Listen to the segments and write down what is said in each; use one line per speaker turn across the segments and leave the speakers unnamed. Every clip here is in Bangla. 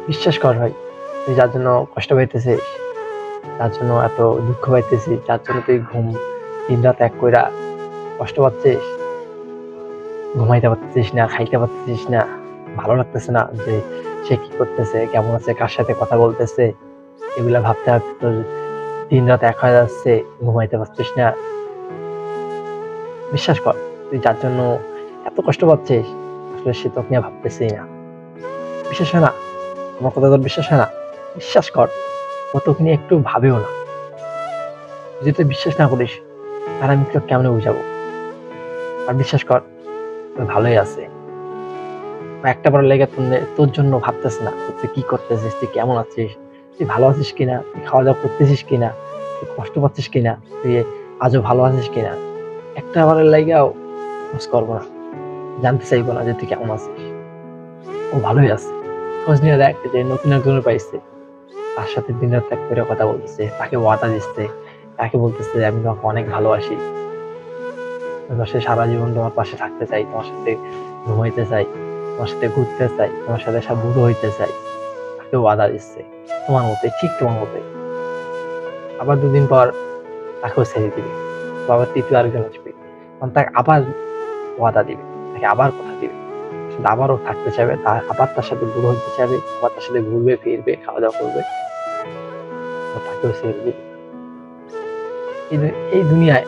বিশ্বাস কর ভাই, তুই যার জন্য কষ্ট পাইতেছিস, যার জন্য এত দুঃখ পাইতেছিস, যার জন্য তুই দিন রাত এক কইরা কষ্ট পাচ্ছিস, ঘুমাইতে পারতেছিস না, খাইতে পারতেছিস না, ভালো লাগতেছে না যে সে কি করতেছে, কেমন আছে, কার সাথে কথা বলতেছে, এগুলা ভাবতে ভাবতে তোর দিন রাত এক হয়ে যাচ্ছে, ঘুমাইতে পারছিস না। বিশ্বাস কর, তুই যার জন্য এত কষ্ট পাচ্ছিস, আসলে সে তোকে নিয়ে ভাবতেছি না। বিশ্বাস হয় না? আমার কথা তোর বিশ্বাস হয় না? বিশ্বাস কর, ও তোকে নিয়ে একটু ভাবেও না। যদি তুই বিশ্বাস না করিস, তাহলে আমি তোকে কেমনে বুঝাবো? আর বিশ্বাস কর, তুই ভালোই আছে। একটা বার লেগে তোর জন্য ভাবতেছে না তুই কি করতেছিস, তুই কেমন আছিস, তুই ভালো আছিস কিনা, তুই খাওয়া দাওয়া করতেছিস কিনা, তুই কষ্ট পাচ্ছিস কিনা, তুই আজও ভালো আছিস কিনা। একটা বারের লাইগাও খোঁজ করবো না, জানতে চাইবো না যে তুই কেমন আছিস। ও ভালোই আছে। খোঁজ নিয়ে দেখ যে নতুন একজনের পাইছে, তার সাথে দিন রাত এক করে কথা বলতেছে, তাকে ওয়াদা দিচ্ছে, তাকে বলতেছে আমি তোমাকে অনেক ভালোবাসি, তোমার সাথে সারা জীবন তোমার পাশে থাকতে চাই, তোমার সাথে ঘুমাইতে চাই, তোমার সাথে ঘুরতে চাই, তোমার সাথে সব বুড়ো হইতে চাই। তাকে ওয়াদা দিচ্ছে তোমার মতে, ঠিক তোমার মতে। আবার দুদিন পর তাকেও ছেড়ে দিবে, আবার তৃতীয় আরেকজন আসবে, তখন তাকে আবার ওয়াদা দিবে, তাকে আবার কথা দিবে, আবারও থাকতে চাইবে, আবার তার সাথে বুড়ো হইতে চাইবে, আবার তার সাথে ঘুরবে ফিরবে, খাওয়া দাওয়া করবে, তাকেও ছেড়ে দিবে। এই দুনিয়ায়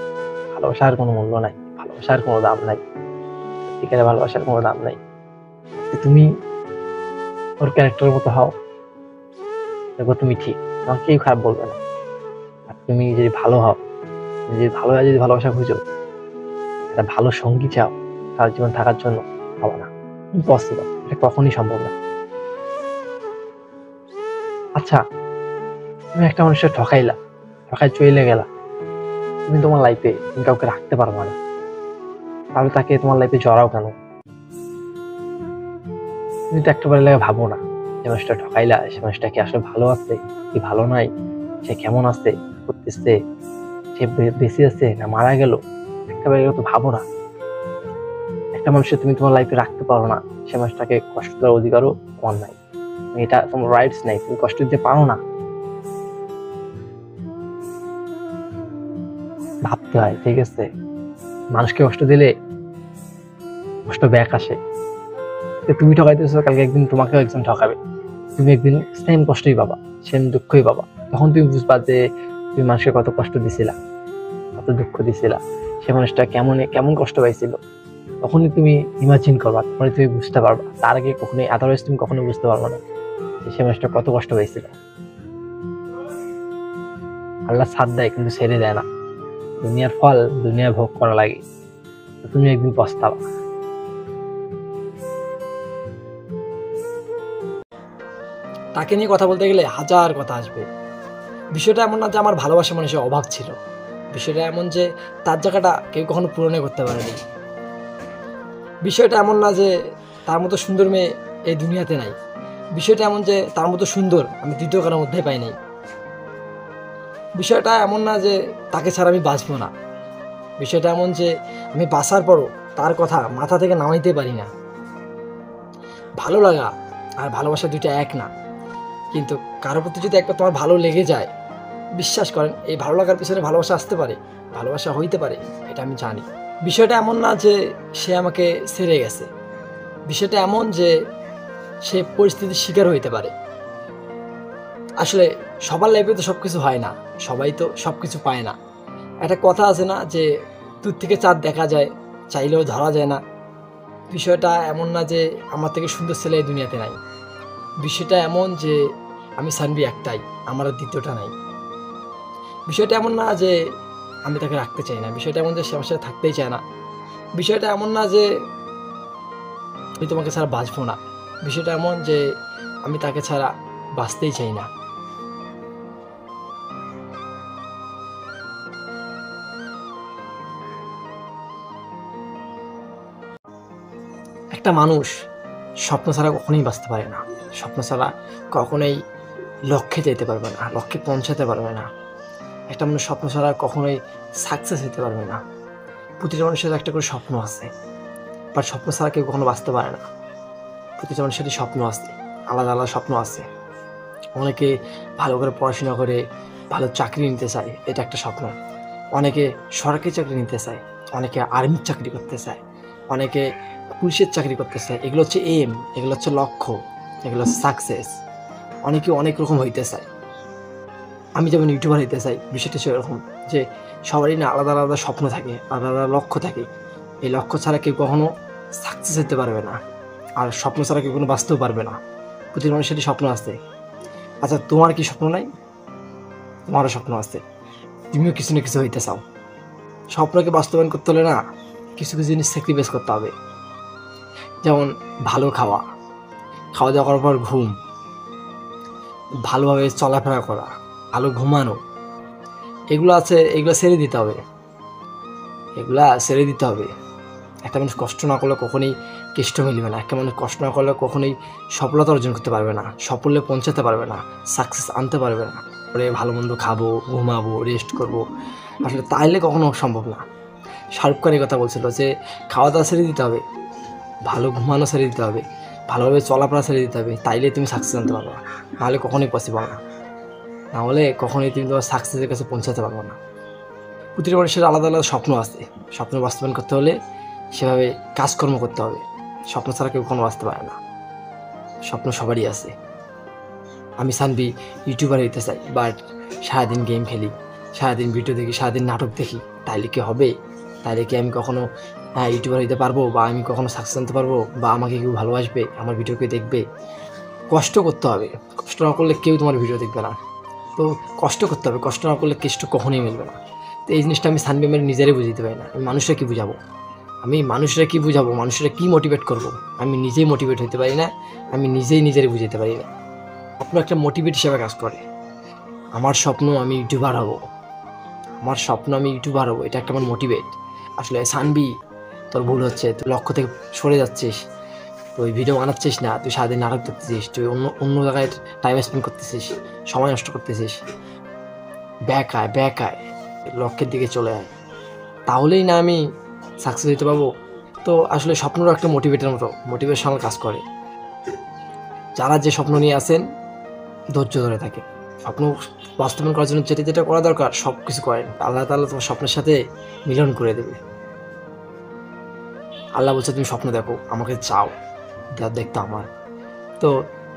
ভালোবাসার কোনো মূল্য নাই, ভালোবাসার কোনো দাম নাই, সত্যিকারের ভালোবাসার কোনো দাম নাই। তুমি ওর ক্যারেক্টারের মতো হও, দেখো তুমি ঠিক, তোমার কেউ খারাপ বলবে না। আর তুমি যদি ভালো হও, তুমি যদি ভালো হয়, যদি ভালোবাসা খুঁজো, একটা ভালো সঙ্গী চাও সারা জীবন থাকার জন্য, হবে না, ইম্পসিবল, এটা কখনই সম্ভব না। আচ্ছা, তুমি একটা মানুষের ঠকাই চলে গেলা, তুমি তোমার লাইফে তুমি কাউকে রাখতে পারবা না, তাহলে তাকে তোমার লাইফে জড়াও কেন? তুমি তো একটাবার লাগে ভাবো না, যে মানুষটা ঠকাইলা, সে মানুষটা কি আসলে ভালো আছে কি ভালো নাই, সে কেমন আছে, করতেছে, সে বেঁচে আছে না মারা গেল, একটাবার তো ভাবো না। একটা মানুষকে তুমি তোমার লাইফে রাখতে পারো না, সে মানুষটাকে কষ্ট দেওয়ার অধিকারও তোমার নাই, এটা তোমার রাইটস নাই, তুমি কষ্ট দিতে পারো না। ভাবতে হয়, ঠিক আছে? মানুষকে কষ্ট দিলে কষ্ট ব্যাক আসে। তুমি ঠকাইতেছো, কালকে একদিন তোমাকেও একজন ঠকাবে, তুমি একদিন সেম কষ্টই পাবা, সেম দুঃখই পাবা। তখন তুমি বুঝবা যে তুমি মানুষকে কত কষ্ট দিছিলা, কত দুঃখ দিছিলা, সে মানুষটা কেমন কেমন কষ্ট পাইছিল। তখনই তুমি ইমাজিন করবা, তখনই তুমি বুঝতে পারবা। তার আগে কখনোই, আদারওয়াইজ তুমি কখনোই বুঝতে পারবা না যে সে মানুষটা কত কষ্ট পাইছিল। আল্লাহ সাথ দেয় কিন্তু ছেড়ে দেয় না। দুনিয়ার ফল দুনিয়া ভোগ করা লাগে, তুমি একদিন পস্তাবা।
তাকে নিয়ে কথা বলতে গেলে হাজার কথা আসবে। বিষয়টা এমন না যে আমার ভালোবাসা মানুষের অভাব ছিল, বিষয়টা এমন যে তার জায়গাটা কেউ কখনো পূরণই করতে পারেনি। বিষয়টা এমন না যে তার মতো সুন্দর মেয়ে এই দুনিয়াতে নাই, বিষয়টা এমন যে তার মতো সুন্দর আমি দ্বিতীয় কারোর মধ্যে পাই নাই। বিষয়টা এমন না যে তাকে ছাড়া আমি বাঁচবো না, বিষয়টা এমন যে আমি বাঁচার পরও তার কথা মাথা থেকে নামাইতে পারি না। ভালো লাগা আর ভালোবাসা দুইটা এক না, কিন্তু কারোর প্রতি যদি একবার তোমার ভালো লেগে যায়, বিশ্বাস করেন এই ভালো লাগার পিছনে ভালোবাসা আসতে পারে, ভালোবাসা হইতে পারে, এটা আমি জানি। বিষয়টা এমন না যে সে আমাকে ছেড়ে গেছে, বিষয়টা এমন যে সে পরিস্থিতির শিকার হইতে পারে। আসলে সবার লাইফে তো সব কিছু হয় না, সবাই তো সব কিছু পায় না। একটা কথা আছে না যে দূর থেকে চাঁদ দেখা যায়, চাইলেও ধরা যায় না। বিষয়টা এমন না যে আমার থেকে সুন্দর ছেলে এই দুনিয়াতে নাই, বিষয়টা এমন যে আমি সানবি একটাই, আমার আর দ্বিতীয়টা নাই। বিষয়টা এমন না যে আমি তাকে রাখতে চাই না, বিষয়টা এমন যে সে আমার সাথে থাকতেই চায় না। বিষয়টা এমন না যে আমি তোমাকে ছাড়া বাঁচবো না, বিষয়টা এমন যে আমি তাকে ছাড়া বাঁচতেই চাই না। একটা মানুষ স্বপ্ন ছাড়া কখনোই বাঁচতে পারে না, স্বপ্ন ছাড়া কখনোই লক্ষ্যে যেতে পারবে না, লক্ষ্যে পৌঁছাতে পারবে না। একটা মানুষ স্বপ্ন ছাড়া কখনোই সাকসেস হতে পারবে না। প্রতিটা মানুষের একটা করে স্বপ্ন আছে, বাট স্বপ্ন ছাড়া কেউ কখনো বাঁচতে পারে না। প্রতিটা মানুষেরই স্বপ্ন আছে, আলাদা আলাদা স্বপ্ন আছে। অনেকে ভালো করে পড়াশোনা করে ভালো চাকরি নিতে চায়, এটা একটা স্বপ্ন। অনেকে সরকারি চাকরি নিতে চায়, অনেকে আর্মির চাকরি করতে চায়, অনেকে পুলিশের চাকরি করতে চায়। এগুলো হচ্ছে এম, এগুলো হচ্ছে লক্ষ্য, এগুলো হচ্ছে সাকসেস। অনেকে অনেক রকম হইতে চায়। আমি যেমন ইউটিউবার হইতে চাই, বিষয়টা সেরকম যে সবারই না আলাদা আলাদা স্বপ্ন থাকে, আলাদা আলাদা লক্ষ্য থাকে। এই লক্ষ্য ছাড়া কেউ কখনো সাকসেস হতে পারবে না, আর স্বপ্ন ছাড়া কেউ কোনো বাঁচতেও পারবে না। প্রতিটি মানুষেরই স্বপ্ন আছে। আচ্ছা, তোমার কি স্বপ্ন নাই? তোমারও স্বপ্ন আছে, তুমিও কিছু না কিছু হইতে চাও। স্বপ্নকে বাস্তবায়ন করতে হলে না কিছু কিছু জিনিস স্যাক্রিফাইস করতে হবে। যেমন ভালো খাওয়া, খাওয়া দাওয়া করার পর ঘুম, ভালোভাবে চলাফেরা করা, ভালো ঘুমানো, এগুলো আছে, এগুলো ছেড়ে দিতে হবে। এগুলা ছেড়ে দিতে হবে। একটা মানুষ কষ্ট না করলে কখনোই কেষ্ট মিলবে না। একটা মানুষ কষ্ট না করলে কখনোই সফলতা অর্জন করতে পারবে না, সাফল্যে পৌঁছাতে পারবে না, সাকসেস আনতে পারবে না। পরে ভালো মন্দ খাবো, ঘুমাবো, রেস্ট করবো, আসলে তাইলে কখনো সম্ভব না। শাহরুখ খান এই কথা বলছিল যে খাওয়া দাওয়া ছেড়ে দিতে হবে, ভালো ঘুমানো ছেড়ে দিতে হবে, ভালোভাবে চলাফেরা ছেড়ে দিতে হবে, তাইলে তুমি সাকসেস আনতে পারবে না। নাহলে কখনোই পসিবল না, নাহলে কখনোই তুমি তোমার সাকসেসের কাছে পৌঁছাতে পারবে না। প্রতিটি মানুষের আলাদা আলাদা স্বপ্ন আছে। স্বপ্ন বাস্তবায়ন করতে হলে সেভাবে কাজকর্ম করতে হবে। স্বপ্ন ছাড়া কেউ কখনো বাঁচতে পারে না। স্বপ্ন সবারই আছে। আমি সানবি ইউটিউবার হইতে চাই, বাট সারাদিন গেম খেলি, সারাদিন ভিডিও দেখি, সারাদিন নাটক দেখি, তাইলে কি হবে? তাইলে কি আমি কখনো ইউটিউবার হইতে পারবো, বা আমি কখনো সাকসেস আনতে পারবো, বা আমাকে কেউ ভালোবাসবে, আমার ভিডিও কেউ দেখবে? কষ্ট করতে হবে। কষ্ট না করলে কেউ তোমার ভিডিও দেখবে না। তো কষ্ট করতে হবে, কষ্ট না করলে কেষ্ট কখনোই মিলবে না। তো এই জিনিসটা আমি সানবি আমার নিজেরাই বুঝতে পারি না। আমি মানুষরা কি বুঝাবো? মানুষরা কি মোটিভেট করব? আমি নিজেই মোটিভেট হতে পারি না, আমি নিজেরই বুঝতে পারি না। স্বপ্ন একটা মোটিভেট হিসেবে কাজ করে। আমার স্বপ্ন আমি ইউটিউবার হব, এটা একটা আমার মোটিভেট। আসলে সানবি, তোর ভুল হচ্ছে, তুই লক্ষ্য থেকে সরে যাচ্ছিস, তুই ভিডিও বানাচ্ছিস না, তুই সারাদিন নাটক দেখতেছিস, তুই অন্য জায়গায় টাইম স্পেন্ড করতেছিস, সময় নষ্ট করতেছিস। ব্যাক আয়, লক্ষ্যের দিকে চলে আয়, তাহলেই না আমি সাকসেস হতে পারবো। তো আসলে স্বপ্নটা একটা মোটিভেশনাল কাজ করে। যারা যে স্বপ্ন নিয়ে আসেন ধৈর্য ধরে থাকে, স্বপ্ন বাস্তবায়ন করার জন্য যেটা করা দরকার সব কিছু করেন। আল্লাহ তাআলা তোমার স্বপ্নের সাথে মিলন করে দেবে। আল্লাহ বলছে তুমি স্বপ্ন দেখো, আমাকে চাও, দেখতো আমার। তো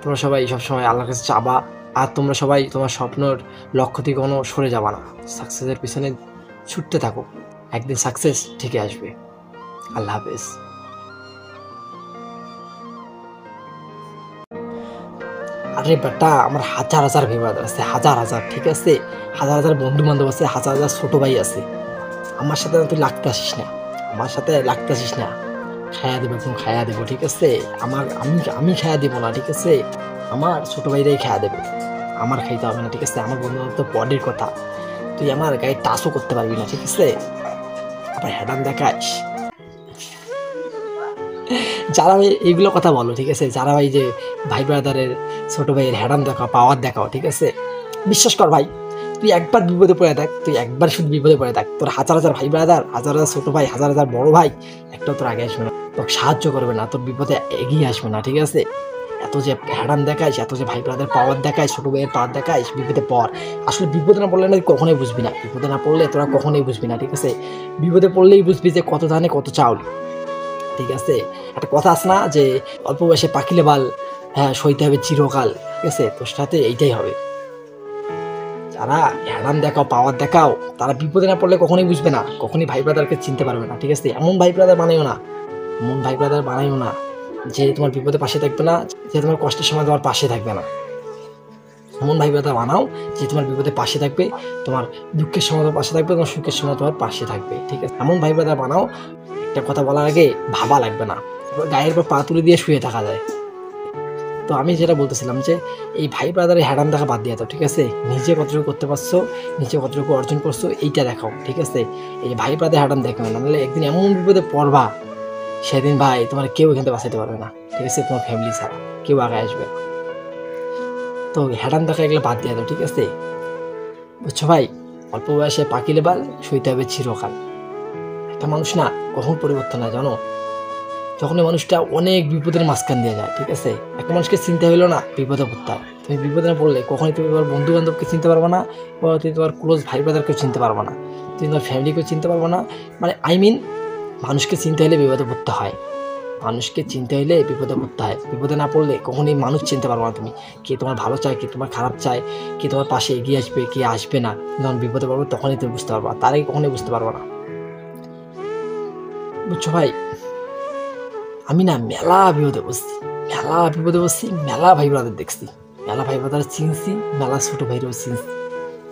তোমরা সবাই সবসময় আল্লাহর কাছে চাবা, আর তোমরা সবাই তোমার স্বপ্নের লক্ষ্য থেকে কোনো সরে যাবা না, সাকসেসের পিছনে ছুটতে থাকো, একদিন সাকসেস ঠিকই আসবে। আল্লাহ হাফেজ। আরে বেটা, আমার হাজার ভিউয়ার আছে, হাজার, ঠিক আছে, হাজার বন্ধু বান্ধব আছে, হাজার ছোট ভাই আছে। আমার সাথে তুই লাগতে আসিস না, খায়া দেবো, একদম খায়া দেবো, ঠিক আছে। আমি খায়া দেবো না, ঠিক আছে, আমার ছোট ভাইরাই খায়া দেবে, আমার খাইতে হবে না, ঠিক আছে। আমার বন্ধু বান্ধব তো বডির কথা, তুই আমার গায়ে টাচও করতে পারবি না, ঠিক আছে। আবার হ্যাডাম দেখাস, যারা ভাই এইগুলো কথা বলো, ঠিক আছে, যারা ভাই যে ভাই ব্রাদারের ছোট ভাইয়ের হ্যাডাম দেখাও, পাওয়ার দেখাও, ঠিক আছে, বিশ্বাস কর ভাই, তুই একবার বিপদে পড়ে থাক, তোর হাজার ভাই ব্রাদার, হাজার ছোট ভাই, হাজার বড় ভাই, একটাও তোর আগে আসবে না, তোর সাহায্য করবে না, তোর বিপদে এগিয়ে আসবে না, ঠিক আছে। এত যে হ্যাডাম দেখাইস, এত যে ভাই ব্রাদার পাওয়ার দেখাইস, ছোট ভাইয়ের পাওয়ার দেখাইস, বিপদে পড়। আসলে বিপদে না পড়লে না কখনোই বুঝবি না, ঠিক আছে। বিপদে পড়লেই বুঝবি যে কত ধানে কত চাউল, ঠিক আছে। একটা কথা আছে না যে অল্প বয়সে পাকিলে বাল, সইতে হবে চিরকাল, ঠিক আছে। তোর সাথে এইটাই হবে। যারা হ্যাডাম দেখাও, পাওয়ার দেখাও, তারা বিপদে না পড়লে কখনোই বুঝবে না, কখনোই ভাই ব্রাদারকে চিনতে পারবে না, ঠিক আছে। এমন ভাই ব্রাদার বানাইও না যে তোমার বিপদে পাশে থাকবে না, যে তোমার কষ্টের সময় তোমার পাশে থাকবে না। এমন ভাই ব্রাদার বানাও যে তোমার বিপদে পাশে থাকবে, তোমার দুঃখের সময় তোমার পাশে থাকবে, তোমার সুখের সময় তোমার পাশে থাকবে, ঠিক আছে। এমন ভাই ব্রাদার বানাও, একটা কথা বলার আগে ভাবা লাগবে না, গায়ের উপর পা তুলে দিয়ে শুয়ে থাকা যায়। তো আমি যেটা বলতেছিলাম যে এই ভাই ব্রাদারের হ্যাডাম দেখা বাদ দিয়ে দাও, ঠিক আছে। নিজে কতটুকু করতে পারছো, নিজে কতটুকু অর্জন করছো, এইটা দেখাও, ঠিক আছে। এই ভাই ব্রাদার হ্যাডাম দেখো না, নাহলে একদিন এমন বিপদে পড়বা, সেদিন ভাই তোমার কেউ এখান থেকে বাঁচাইতে পারবে না, ঠিক আছে। তোমার ফ্যামিলি ছাড়া কেউ আগে আসবে না। তো হ্যাডাম দেখা এগুলো বাদ দিয়ে দাও, ঠিক আছে, বুঝছো ভাই। অল্প বয়সে পাকিলে বাল, সইতে হবে চিরকাল। একটা মানুষ না কখন পরিবর্তন হয় জানো? যখন এই মানুষটা অনেক বিপদের মাঝখান দিয়ে যায়, ঠিক আছে, একটা মানুষকে চিন্তা হইলো না বিপদে পড়তে হয়। তুমি বিপদে না পড়লে কখনোই তুমি তোমার বন্ধু বান্ধবকে চিনতে পারবে না, বা তুমি তোমার ক্লোজ ভাই ব্রাদারকেও চিনতে পারবে না, তুমি তোমার ফ্যামিলিকেও চিনতে পারবে না। মানে মানুষকে চিনতে হলে বিপদে পড়তে হয়, মানুষকে চিনতে হলে বিপদে পড়তে হয়। বিপদে না পড়লে কখনোই মানুষ চিনতে পারবে না তুমি, কে তোমার ভালো চায়, কে তোমার খারাপ চায়, কে তোমার পাশে এগিয়ে আসবে, কে আসবে না। যখন বিপদে পড়বে তখনই তুমি বুঝতে পারবা, তার আগে কখনোই বুঝতে পারবে না। বুঝছো ভাই, আমি না মেলা বিপদে বসছি, মেলা ভাই ব্রাদার দেখছি, মেলা ভাই ব্রাদার চিনছি, মেলা ছোট ভাইরাও চিনছি,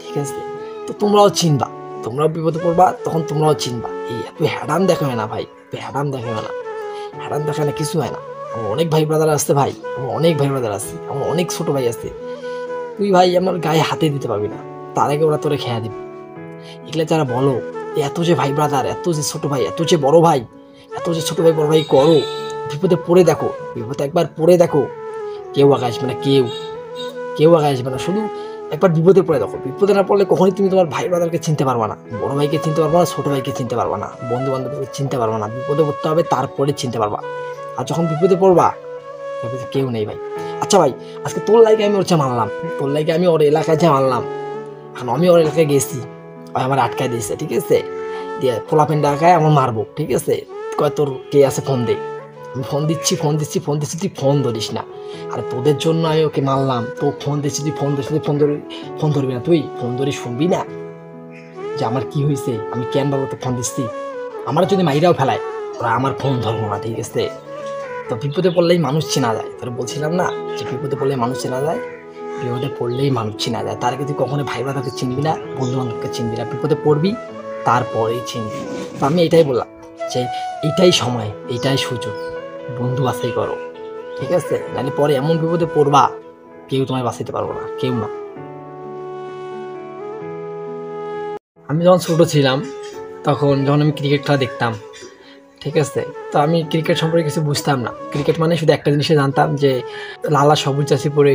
ঠিক আছে। তো তোমরাও চিনবা, তোমরাও বিপদে পড়বা, তখন তোমরাও চিনবা। এই এত হ্যাডাম দেখাবে না ভাই, হ্যাডাম দেখাবে না, হ্যাডাম দেখালে কিছু হয় না। আমার অনেক ভাই ব্রাদার আসছে ভাই, আমার অনেক ভাই ব্রাদার আছে, আমার অনেক ছোট ভাই আছে। তুই ভাই আমার গায়ে হাতে দিতে পারবি না, তার আগে ওরা তোরে খেয়া দিবে। এগুলো যারা বলো এত যে ভাই ব্রাদার, এত যে ছোট ভাই, এত যে বড় ভাই, এত যে ছোট ভাই বড় ভাই করো, বিপদে পড়ে দেখো, বিপদে একবার পড়ে দেখো, কেউ আগে আসবে না, কেউ আগে আসবে না। শুধু একবার বিপদে পড়ে দেখো, বিপদে না পড়লে কখনোই তুমি তোমার ভাই ব্রাদারকে চিনতে পারবা না, বড় ভাইকে চিনতে পারবা না, ছোট ভাইকে চিনতে পারবা না, বন্ধু বান্ধবকে চিনতে পারবা না। বিপদে পড়তে হবে, তারপরে চিনতে পারবা। আর যখন বিপদে পড়বা কেউ নেই ভাই। আচ্ছা ভাই, আজকে তোর লাইকে আমি ওর চেয়ে মানলাম, তোর লাইকে আমি ওর এলাকায় যে মানলাম, এখন আমি ওর এলাকায় গেছি, ওই আমার আটকায় দিয়েছে, ঠিক আছে, দিয়ে পোলাপেন ডাকায় আমার মারবো, ঠিক আছে, কয় তোর কে আছে ফোন দে। আমি ফোন দিচ্ছি, তুই ফোন ধরিস না। আর তোদের জন্য আমি ওকে মারলাম, তো ফোন দিচ্ছি, তুই ফোন ধরবি না, তুই ফোন ধরি শুনবি না যে আমার কি হয়েছে, আমি কেন বাবু তো ফোন দিচ্ছি। আমার যদি মাইরাও ফেলায় ওরা আমার ফোন ধরবো না, ঠিক আছে। তো বিপদে পড়লেই মানুষ চেনা যায়, তোরা বলছিলাম না যে বিপদে পড়লেই মানুষ চেনা যায়, বিপদে পড়লেই মানুষ চেনা যায়। তার আগে তুই কখনো ভাই ব্রাদারকে চিনবি না, বন্ধু বান্ধবকে চিনবি না, বিপদে পড়বি তারপরেই চিনবি। তো আমি এটাই বললাম যে এইটাই সময়, এইটাই সুযোগ, বন্ধু বাছাই করো, ঠিক আছে, নাহলে পরে এমন বিপদে পড়বা কেউ তোমায় বাঁচাইতে পারবো না, কেউ না। আমি যখন ছোট ছিলাম, তখন যখন আমি ক্রিকেট খেলা দেখতাম, ঠিক আছে, তো আমি ক্রিকেট সম্পর্কে কিছু বুঝতাম না। ক্রিকেট মানে শুধু একটা জিনিসে জানতাম যে লালা সবুজ জার্সি পরে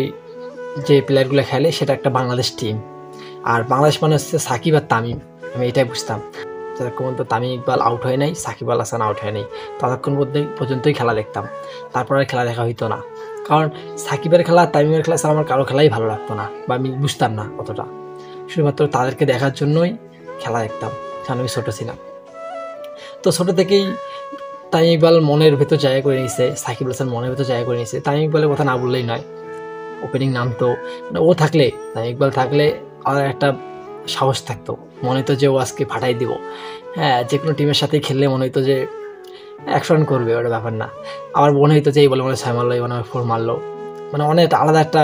যে প্লেয়ারগুলো খেলে সেটা একটা বাংলাদেশ টিম, আর বাংলাদেশ মানে হচ্ছে সাকিব আর তামিম, আমি এটাই বুঝতাম। যতক্ষণ তো তামিম ইকবাল আউট হয় নাই, সাকিব আল হাসান আউট হয় নাই, ততক্ষণ পর্যন্তই খেলা দেখতাম, তারপর আর খেলা দেখা হইতো না। কারণ সাকিবের খেলা, তামিমের খেলা ছাড়া আমার কারো খেলাই ভালো লাগতো না, বা আমি বুঝতাম না অতটা, শুধুমাত্র তাদেরকে দেখার জন্যই খেলা দেখতাম, কারণ আমি ছোটো ছিলাম। তো ছোটো থেকেই তামিম ইকবাল মনের ভেতর জায়গা করে নিয়েছে, সাকিব আল হাসান মনের ভেতর জায়গা করে নিয়েছে। তামিম ইকবালের কথা না বললেই নয়, ওপেনিং নামতো, মানে ও থাকলে, তামিম ইকবাল থাকলে আর একটা সাহস থাকতো, মনে হতো যে ও আজকে ফাটাই দিব। হ্যাঁ, যে কোনো টিমের সাথেই খেললে মনে হতো যে 100 রান করবে, ওটা ব্যাপার না। আমার মনে হতো যে এই বলে মনে 6 মারলো, এই মনে 4 মারলো, মানে অনেক আলাদা একটা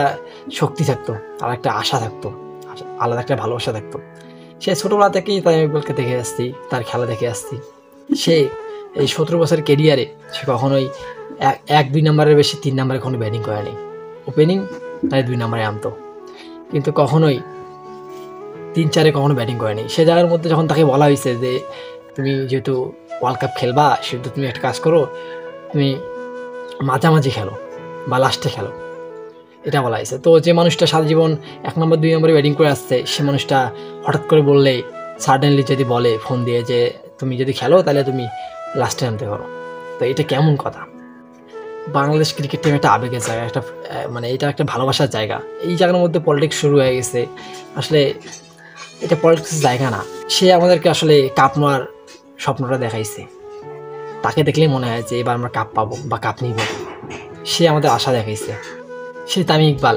শক্তি থাকতো, আর একটা আশা থাকতো, আলাদা একটা ভালোবাসা থাকতো। সে ছোটোবেলা থেকেই তামিম ইকবালকে দেখে আসছি, তার খেলা দেখে আসছি। সে এই 17 বছরের কেরিয়ারে সে কখনোই 1-2 নম্বরের বেশি 3 নম্বরে কখনো ব্যাটিং করেনি, ওপেনিং তাই 2 নম্বরে আনতো, কিন্তু কখনোই 3-4-এ কখনো ব্যাটিং করেনি। সে জায়গার মধ্যে যখন তাকে বলা হয়েছে যে তুমি যেহেতু ওয়ার্ল্ড কাপ খেলবা, সেহেতু তুমি একটা কাজ করো, তুমি মাঝামাঝি খেলো বা লাস্টে খেলো, এটা বলা হয়েছে। তো যে মানুষটা সারা জীবন 1 নম্বর 2 নম্বরে ব্যাটিং করে আসছে, সে মানুষটা হঠাৎ করে বললে, সাডেনলি যদি বলে ফোন দিয়ে যে তুমি যদি খেলো তাহলে তুমি লাস্টে নামতে পারো, তো এটা কেমন কথা? বাংলাদেশ ক্রিকেট টিম একটা আবেগের জায়গা, একটা মানে এটা একটা ভালোবাসার জায়গা। এই জায়গার মধ্যে পলিটিক্স শুরু হয়ে গেছে, আসলে এটা পলিটিক্সের জায়গা না। সে আমাদেরকে আসলে কাপ নেওয়ার স্বপ্নটা দেখাইছে, তাকে দেখলেই মনে হয় যে এবার আমরা কাপ পাবো বা কাপ নিব, সে আমাদের আশা দেখাইছে। সে তামিম ইকবাল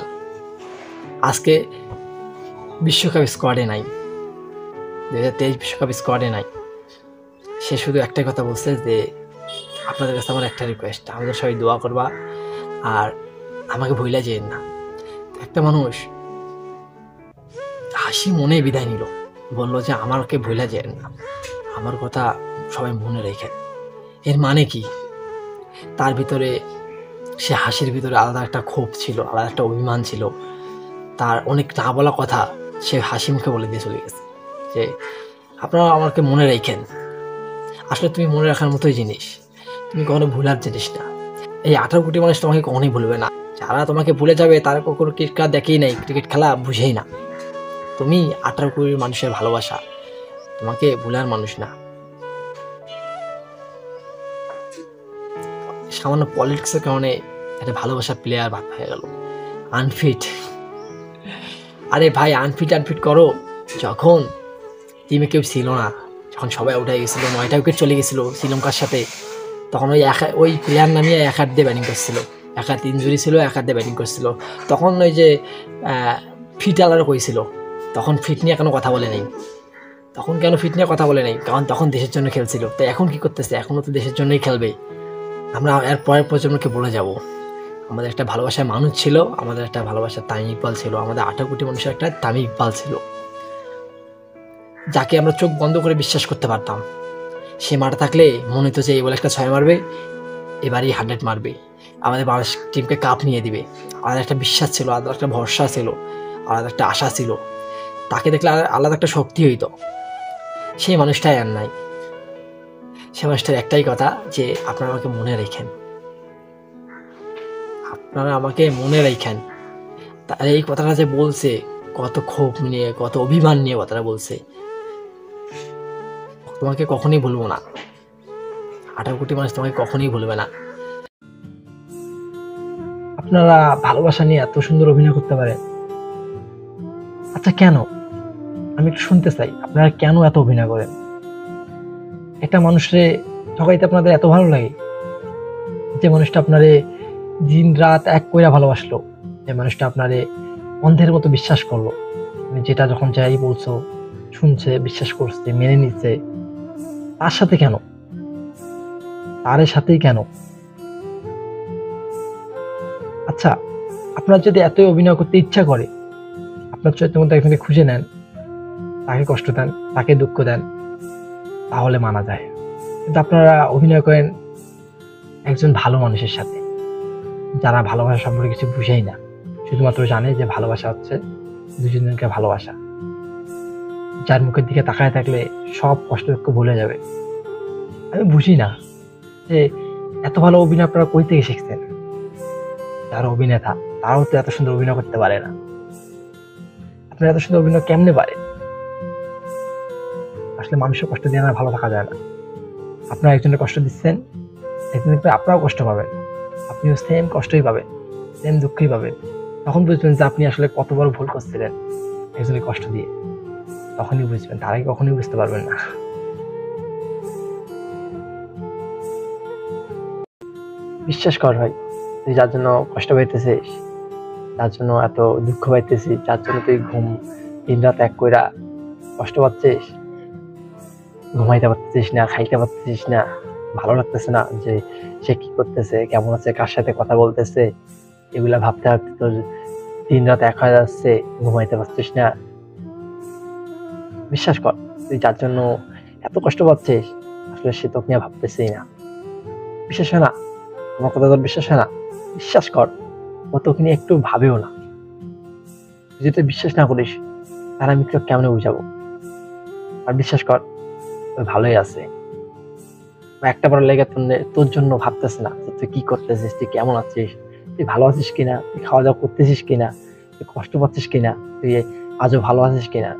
আজকে বিশ্বকাপ স্কোয়াডে নাই, 2023 বিশ্বকাপ স্কোয়াডে নাই। সে শুধু একটাই কথা বলছে যে আপনাদের কাছে আমার একটা রিকোয়েস্ট, আমাদের সবাই দোয়া করবা আর আমাকে ভুলে যেন না। একটা মানুষ হাসি মনে বিদায় নিল, বললো যে আমাকে ভুলে যেন না, আমার কথা সবাই মনে রেখে। এর মানে কি? তার ভিতরে, সে হাসির ভিতরে আলাদা একটা ক্ষোভ ছিল, আলাদা একটা অভিমান ছিল, তার অনেক না বলা কথা সে হাসি মুখে বলে দিয়ে চলে গেছে যে আপনারা আমাকে মনে রেখেন। আসলে তুমি মনে রাখার মতোই জিনিস, তুমি কখনো ভুলার জিনিস না। এই 18 কোটি মানুষ তোমাকে কখনোই ভুলবে না। যারা তোমাকে ভুলে যাবে তারা কখনো ক্রিকেট দেখেই নাই, ক্রিকেট খেলা বুঝেই না। তুমি 18 কোটি মানুষের ভালোবাসা, তোমাকে ভুলার মানুষ না। সামান্য পলিটিক্সের কারণে একটা ভালোবাসার প্লেয়ার বাদ হয়ে গেল, আনফিট। আরে ভাই, আনফিট করো যখন টিমে কেউ ছিল না, যখন সবাই উঠে গেছিলো, 9টা উইকেট চলে গেছিলো শ্রীলঙ্কার সাথে, তখন ওই প্লেয়ার নামিয়ে 1 হাত দিয়ে ব্যাটিং করছিল, 1 হাত ইঞ্জুরি ছিল, 1 হাত দিয়ে ব্যাটিং করছিল। তখন ওই যে ফিট আলারও কইছিল, তখন ফিট নিয়ে কোনো কথা বলে নেই। তখন কেন ফিট নিয়ে কথা বলে নেই? কারণ তখন দেশের জন্য খেলছিল। তাই এখন কি করতেছে? এখনও তো দেশের জন্যই খেলবে। আমরা এর পরের প্রজন্মকে বলে যাব, আমাদের একটা ভালোবাসার মানুষ ছিল, আমাদের একটা ভালোবাসার তামিম ইকবাল ছিল, আমাদের 18 কোটি মানুষের একটা তামিম ইকবাল ছিল, যাকে আমরা চোখ বন্ধ করে বিশ্বাস করতে পারতাম। সে মাঠে থাকলে মনে হতো যে এই বলে একটা 6 মারবে, এবারই 100 মারবে, আমাদের বাংলাদেশ টিমকে কাপ নিয়ে দিবে। আলাদা একটা বিশ্বাস ছিল, আলাদা একটা ভরসা ছিল, আলাদা একটা আশা ছিল। তাকে দেখলে আলাদা একটা শক্তি হইতো। সেই মানুষটাই আর নাই। সে মানুষটার একটাই কথা যে আপনারা আমাকে মনে রেখেন, আপনারা আমাকে মনে রেখেন। তার এই কথাটা যে বলছে, কত ক্ষোভ নিয়ে, কত অভিমান নিয়ে কথাটা বলছে। তোমাকে কখনোই ভুলবো না, 18 কোটি মানুষ তোমাকে কখনোই ভুলবে না।
আপনারা ভালোবাসা নিয়ে এত সুন্দর অভিনয় করতে পারেন, আচ্ছা কেন? আমি একটু শুনতে চাই, আপনারা কেন এত অভিনয় করেন? একটা মানুষরে ঠকাইতে আপনাদের এত ভালো লাগে? যে মানুষটা আপনারে দিন রাত এক কইরা ভালোবাসলো, যে মানুষটা আপনারে অন্ধের মতো বিশ্বাস করলো, মানে যেটা যখন যাই বলছো শুনছে, বিশ্বাস করছে, মেনে নিচ্ছে, তার সাথে কেন? তার সাথেই কেন? আচ্ছা, আপনার যদি এতই অভিনয় করতে ইচ্ছা করে, আপনার চরিত্রের মধ্যে একজনকে খুঁজে নেন, তাকে কষ্ট দেন, তাকে দুঃখ দেন, তাহলে মানা যায়। কিন্তু আপনারা অভিনয় করেন একজন ভালো মানুষের সাথে, যারা ভালোবাসা সম্পর্কে কিছু বুঝেই না, শুধুমাত্র জানে যে ভালোবাসা হচ্ছে দুজনকে ভালোবাসা, যার মুখের দিকে তাকায় থাকলে সব কষ্ট দুঃখ ভুলে যাবে। আমি বুঝি না যে এত ভালো অভিনয় আপনারা কই থেকে শিখছেন। যারা অভিনেতা তারাও তো এত সুন্দর অভিনয় করতে পারে না, আপনারা এত সুন্দর অভিনয় কেমনে পারে? আসলে মানুষের কষ্ট দিয়ে না ভালো থাকা যায় না। আপনারা একজনের কষ্ট দিচ্ছেন, একদিন দেখবেন আপনারাও কষ্ট পাবেন, আপনিও সেম কষ্টই পাবেন, সেম দুঃখই পাবেন। তখন বুঝবেন যে আপনি আসলে কত বড় ভুল করছিলেন একজনের কষ্ট দিয়ে। তখনই বুঝবেন, তার আগে কখনোই বুঝতে পারবেন না। বিশ্বাস কর ভাই, তুই যার জন্য কষ্ট পাইতেছিস, যার জন্য এত দুঃখ পাইতেছিস, যার জন্য তুই দিন রাত এক কইরা কষ্ট পাচ্ছিস, ঘুমাইতে পারতেছিস না, খাইতে পারতেছিস না, ভালো লাগতেছে না যে সে কি করতেছে, কেমন আছে, কার সাথে কথা বলতেছে, এগুলা ভাবতে ভাবতে তোর দিন রাত এক হয়ে যাচ্ছে, ঘুমাইতে পারছিস না। বিশ্বাস কর, তুই যার জন্য এত কষ্ট পাচ্ছিস, আসলে সে তোকে নিয়ে ভাবতেছেই না। বিশ্বাস হয় না? আমার কথা তোর বিশ্বাস হয় না? বিশ্বাস কর, ও তোকে নিয়ে একটু ভাবেও না। তুই যদি বিশ্বাস না করিস, তাহলে আমি তোকে কেমনে বুঝাবো? আর বিশ্বাস কর, ও ভালোই আছে। একটা বার লেগে তোর জন্য ভাবতেছে না যে তুই কি করতেছিস, তুই কেমন আছিস, তুই ভালো আছিস কিনা, তুই খাওয়া দাওয়া করতেছিস কিনা, তুই কষ্ট পাচ্ছিস কিনা, তুই আজও ভালো আছিস কিনা।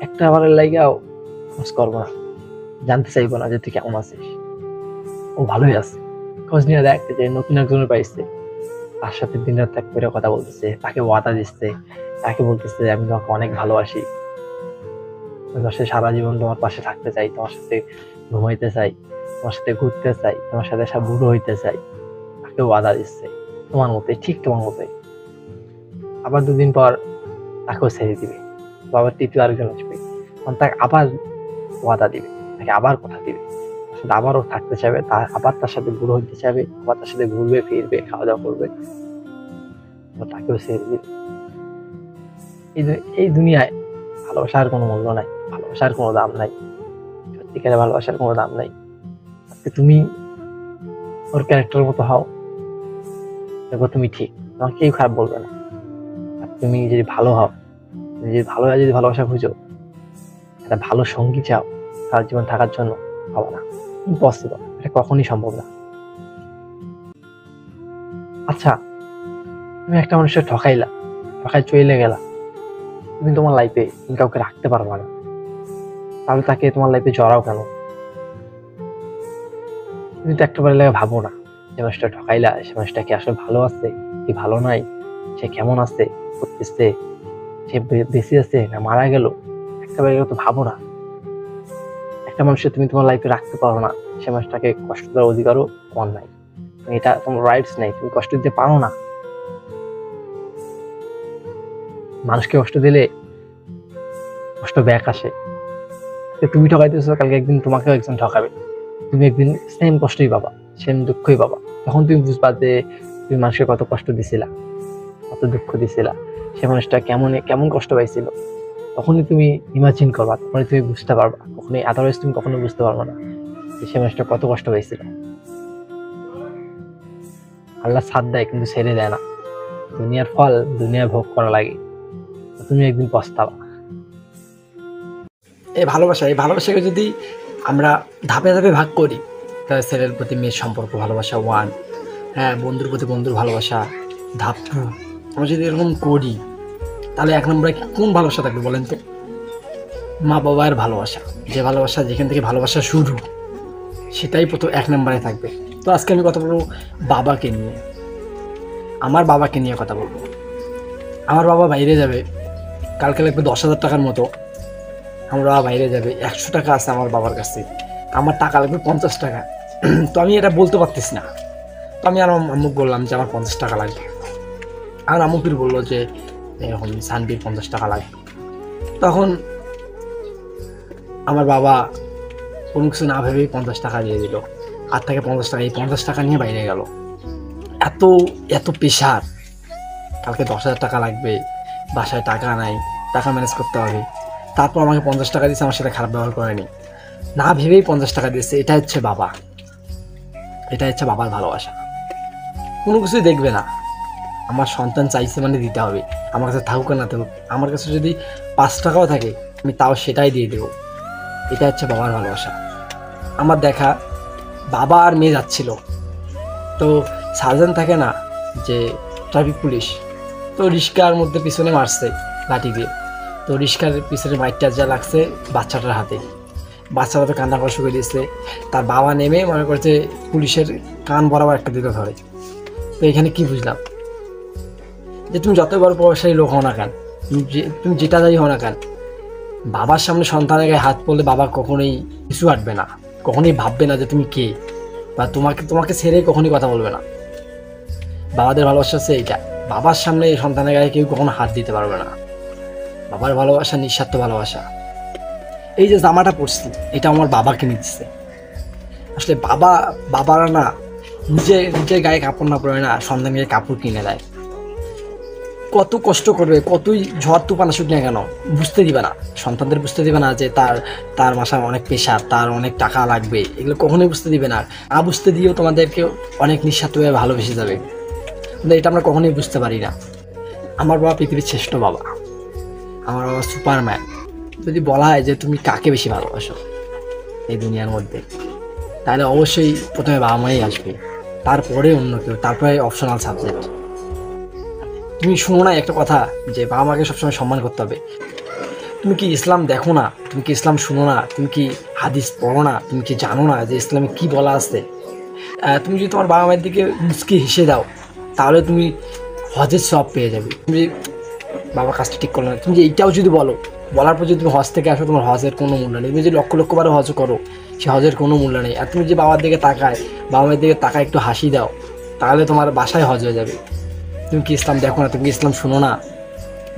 একটা বারের লাইগাও খোঁজ করবো না, জানতে চাইবো না যে তুই কেমন আছিস। ও ভালোই আছে, খোঁজ নিয়ে দেখ যে নতুন একজনের পাইছে, তার সাথে দিন রাত এক করে কথা বলতেছে, তাকে ওয়াদা দিচ্ছে, তাকে বলতেছে আমি তোমাকে অনেক ভালোবাসি, তোমার সাথে সারা জীবন তোমার পাশে থাকতে চাই, তোমার সাথে ঘুমাইতে চাই, তোমার সাথে ঘুরতে চাই, তোমার সাথে সব বুড়ো হইতে চাই। তাকে ওয়াদা দিচ্ছে তোমার মতোই, ঠিক তোমার মতোই। আবার 2 দিন পর তাকেও ছেড়ে দিবে, আবার তৃতীয় আরেকজন আসবে, তাকে আবার ওয়াদা দিবে, তাকে আবার কথা দিবে, তার সাথে আবারও থাকতে চাইবে, আবার তার সাথে বুড়ো হইতে চাইবে, আবার তার সাথে ঘুরবে ফিরবে, খাওয়া দাওয়া করবে, তাকেও ছেড়ে দিবে। এই দুনিয়ায় ভালোবাসার কোনো মূল্য নাই, ভালোবাসার কোনো দাম নাই, সত্যিকারের ভালোবাসার কোনো দাম নাই। আজকে তুমি ওর ক্যারেক্টার মতো হও, দেখো তুমি ঠিক, তোমাকে কেউ খারাপ বলবে না। আর তুমি যদি ভালো হও, যদি ভালো হয়, যদি ভালোবাসা খুঁজো, একটা ভালো সঙ্গী চাও সারা জীবন থাকার জন্য, হবে না, ইম্পসিবল, এটা কখনই সম্ভব না। আচ্ছা, তুমি একটা মানুষের ঠকাই চলে গেলা, তুমি তোমার লাইফে তুমি কাউকে রাখতে পারবা না, তাহলে তাকে তোমার লাইফে জড়াও কেন? তুমি তো একটা বার লাগে ভাবো না যে মানুষটা ঠকাইলা সে মানুষটা কি আসলে ভালো আছে কি ভালো নাই, সে কেমন আছে, করতেছে, সে বেঁচে আছে না মারা গেল, একটা বার তো ভাবো না। একটা মানুষকে তুমি তোমার লাইফে রাখতে পারো না, সে মানুষটাকে কষ্ট দেওয়ার অধিকারও তোমার নাই, এটা তোমার রাইটস নাই, তুমি কষ্ট দিতে পারো না। মানুষকে কষ্ট দিলে কষ্ট ব্যাক আসে। তুমি ঠকাইতেছো, কালকে একদিন তোমাকেও একজন ঠকাবে, তুমি একদিন সেম কষ্টই পাবা, সেম দুঃখই পাবা। তখন তুমি বুঝবা যে তুমি মানুষকে কত কষ্ট দিছিলা, কত দুঃখ দিছিলা, সে মানুষটা কেমন কেমন কষ্ট পাইছিল। তখনই তুমি ইমাজিন করবা, তখনই তুমি বুঝতে পারবা, কখনোই আদারওয়াইজ তুমি কখনো বুঝতে পারবা না যে সে মানুষটা কত কষ্ট পাইছিল। আল্লাহ সাথ দেয় কিন্তু ছেড়ে দেয় না। দুনিয়ার ফল দুনিয়ায় ভোগ করা লাগে, তুমি একদিন পস্তাবা।
এই ভালোবাসাকে যদি আমরা ধাপে ধাপে ভাগ করি, তাহলে ছেলের প্রতি মেয়ের সম্পর্ক ভালোবাসা 1, হ্যাঁ, বন্ধুর প্রতি বন্ধুর ভালোবাসা ধাপ 2। আমরা যদি এরকম করি তাহলে 1 নম্বরে কোন ভালোবাসা থাকবে বলেন তো? মা বাবার ভালোবাসা, যে ভালোবাসা যেখান থেকে ভালোবাসা শুরু, সেটাই প্রথম 1 নম্বরে থাকবে। তো আজকে আমি কথা বলবো বাবাকে নিয়ে, আমার বাবাকে নিয়ে কথা বলবো। আমার বাবা বাইরে যাবে, কালকে লাগবে 10,000 টাকার মতো। আমার বাবা বাইরে যাবে, 100 টাকা আছে আমার বাবার কাছে, আমার টাকা লাগবে 50 টাকা। তো আমি এটা বলতে পারতেছি না। তো আমি আর আম্মুক বললাম যে আমার 50 টাকা লাগবে। আর আম্মু ফির বললো যে এরকম সানবির 50 টাকা লাগবে। তখন আমার বাবা কোনো কিছু না ভেবেই 50 টাকা দিয়ে দিল, আর থেকে 50 টাকা, এই 50 টাকা নিয়ে বাইরে গেল। এত এত প্রেশার, কালকে 10,000 টাকা লাগবে, বাসায় টাকা নাই, টাকা ম্যানেজ করতে হবে। তারপর আমাকে 50 টাকা দিয়েছে, আমার সাথে খারাপ ব্যবহার করেনি, না ভেবেই 50 টাকা দিয়েছে। এটা হচ্ছে বাবা, এটা হচ্ছে বাবার ভালোবাসা। কোনো কিছুই দেখবে না, আমার সন্তান চাইছে মানে দিতে হবে, আমার কাছে থাকুক না থাকুক। আমার কাছে যদি 5 টাকাও থাকে আমি তাও সেটাই দিয়ে দেবো। এটা হচ্ছে বাবার ভালোবাসা। আমার দেখা বাবা আর মেয়ে যাচ্ছিল, তো সার্জন থাকে না যে ট্রাফিক পুলিশ, তো রিস্কার মধ্যে পিছনে মারছে লাঠি দিয়ে। তো রিস্কার পিছনে মাইটটা যা লাগছে বাচ্চাটার হাতে, বাচ্চারা তো কান্না করা শুরু করে দিয়েছে। তার বাবা নেমে মনে করছে পুলিশের কান বরাবর একটা দিকে ধরে। তো এখানে কি বুঝলাম, যে তুমি যত বড় প্রভাবশালী লোক হও না কেন, তুমি যেটা যাই হও না কেন, বাবার সামনে সন্তানের গায়ে হাত পড়লে বাবা কখনোই কিছু আটবে না, কখনোই ভাববে না যে তুমি কে, বা তোমাকে ছেড়ে কখনোই কথা বলবে না। বাবাদের ভালোবাসা হচ্ছে এইটা, বাবার সামনে সন্তানের গায়ে কেউ কখনো হাত দিতে পারবে না। বাবার ভালোবাসা নিঃস্বার্থ ভালোবাসা। এই যে জামাটা পরছি, এটা আমার বাবাকে নিচ্ছে। আসলে বাবারা না নিজের গায়ে কাপড় না পরে না সন্তানের গায়ে কাপড় কিনে দেয়। কত কষ্ট করবে, কতই ঝড় তুফান আসুক না কেন, বুঝতে দিবে না, সন্তানদের বুঝতে দিবে না যে তার মাসায় অনেক প্রেশার, তার অনেক টাকা লাগবে, এগুলো কখনোই বুঝতে দিবে না। বুঝতে দিয়েও তোমাদেরকে অনেক নিঃস্বার্থভাবে ভালোবেসে যাবে, কিন্তু এটা আমরা কখনোই বুঝতে পারি না। আমার বাবা পৃথিবীর শ্রেষ্ঠ বাবা, আমার বাবা সুপারম্যান। যদি বলা হয় যে তুমি কাকে বেশি ভালোবাসো এই দুনিয়ার মধ্যে, তাহলে অবশ্যই প্রথমে বাবা মাই আসবে, তারপরে অন্য কেউ, তারপরে অপশনাল সাবজেক্ট। তুমি শুনো না একটা কথা, যে বাবা মাকে সবসময় সম্মান করতে হবে। তুমি কি ইসলাম দেখো না? তুমি কি ইসলাম শুনো না? তুমি কি হাদিস পড়ো না? তুমি কি জানো না যে ইসলামে কি বলা আছে? তুমি যদি তোমার বাবা মায়ের দিকে মুচকি হেসে দাও, তাহলে তুমি হজের সব পেয়ে যাবে। তুমি যে বাবা কাজটা ঠিক করলো না, তুমি যে এইটাও যদি বলার পর যদি তুমি হজ থেকে আসো, তোমার হজের কোনো মূল্য নেই। তুমি যদি লক্ষ লক্ষ বারে হজ করো, সে হজের কোনো মূল্য নেই। আর তুমি যে বাবার দিকে বাবা মায়ের দিকে তাকায় একটু হাসি দাও, তাহলে তোমার বাসায় হজ হয়ে যাবে। তুমি কি ইসলাম দেখো না? তুমি কি ইসলাম শুনো না?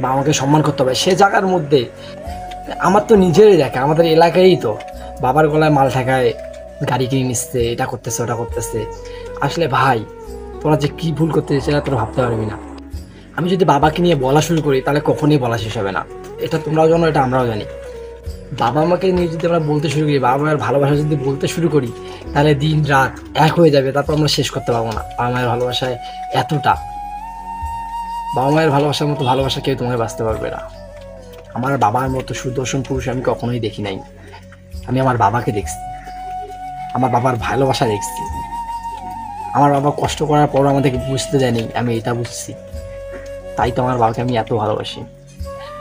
বাবা মাকে সম্মান করতে হবে। সে জায়গার মধ্যে আমার তো নিজেরই দেখা, আমাদের এলাকায়ই তো বাবার গলায় মাল ঠেকায় গাড়ি কিনে নিচ্ছে, এটা করতেছে ওটা করতেছে। আসলে ভাই, তোরা যে কি ভুল করতে সেটা তোরা ভাবতে পারবি না। আমি যদি বাবাকে নিয়ে বলা শুরু করি, তাহলে কখনোই বলা শেষ হবে না। এটা তোমরাও জানো, এটা আমরাও জানি। বাবা মাকে নিয়ে যদি আমরা বলতে শুরু করি, বাবা মায়ের ভালোবাসা যদি বলতে শুরু করি, তাহলে দিন রাত এক হয়ে যাবে, তারপর আমরা শেষ করতে পারবো না। বাবা মায়ের ভালোবাসায় এতটা, বাবা মায়ের ভালোবাসার মতো ভালোবাসা কেউ তোমাকে বাঁচতে পারবে না। আমার বাবার মতো সুদর্শন পুরুষ আমি কখনোই দেখি নাই। আমি আমার বাবাকে দেখছি, আমার বাবার ভালোবাসা দেখছি। আমার বাবা কষ্ট করার পর আমাদেরকে বুঝতে দেয়নি, আমি এটা বুঝছি। তাই তো আমার বাবাকে আমি এত ভালোবাসি,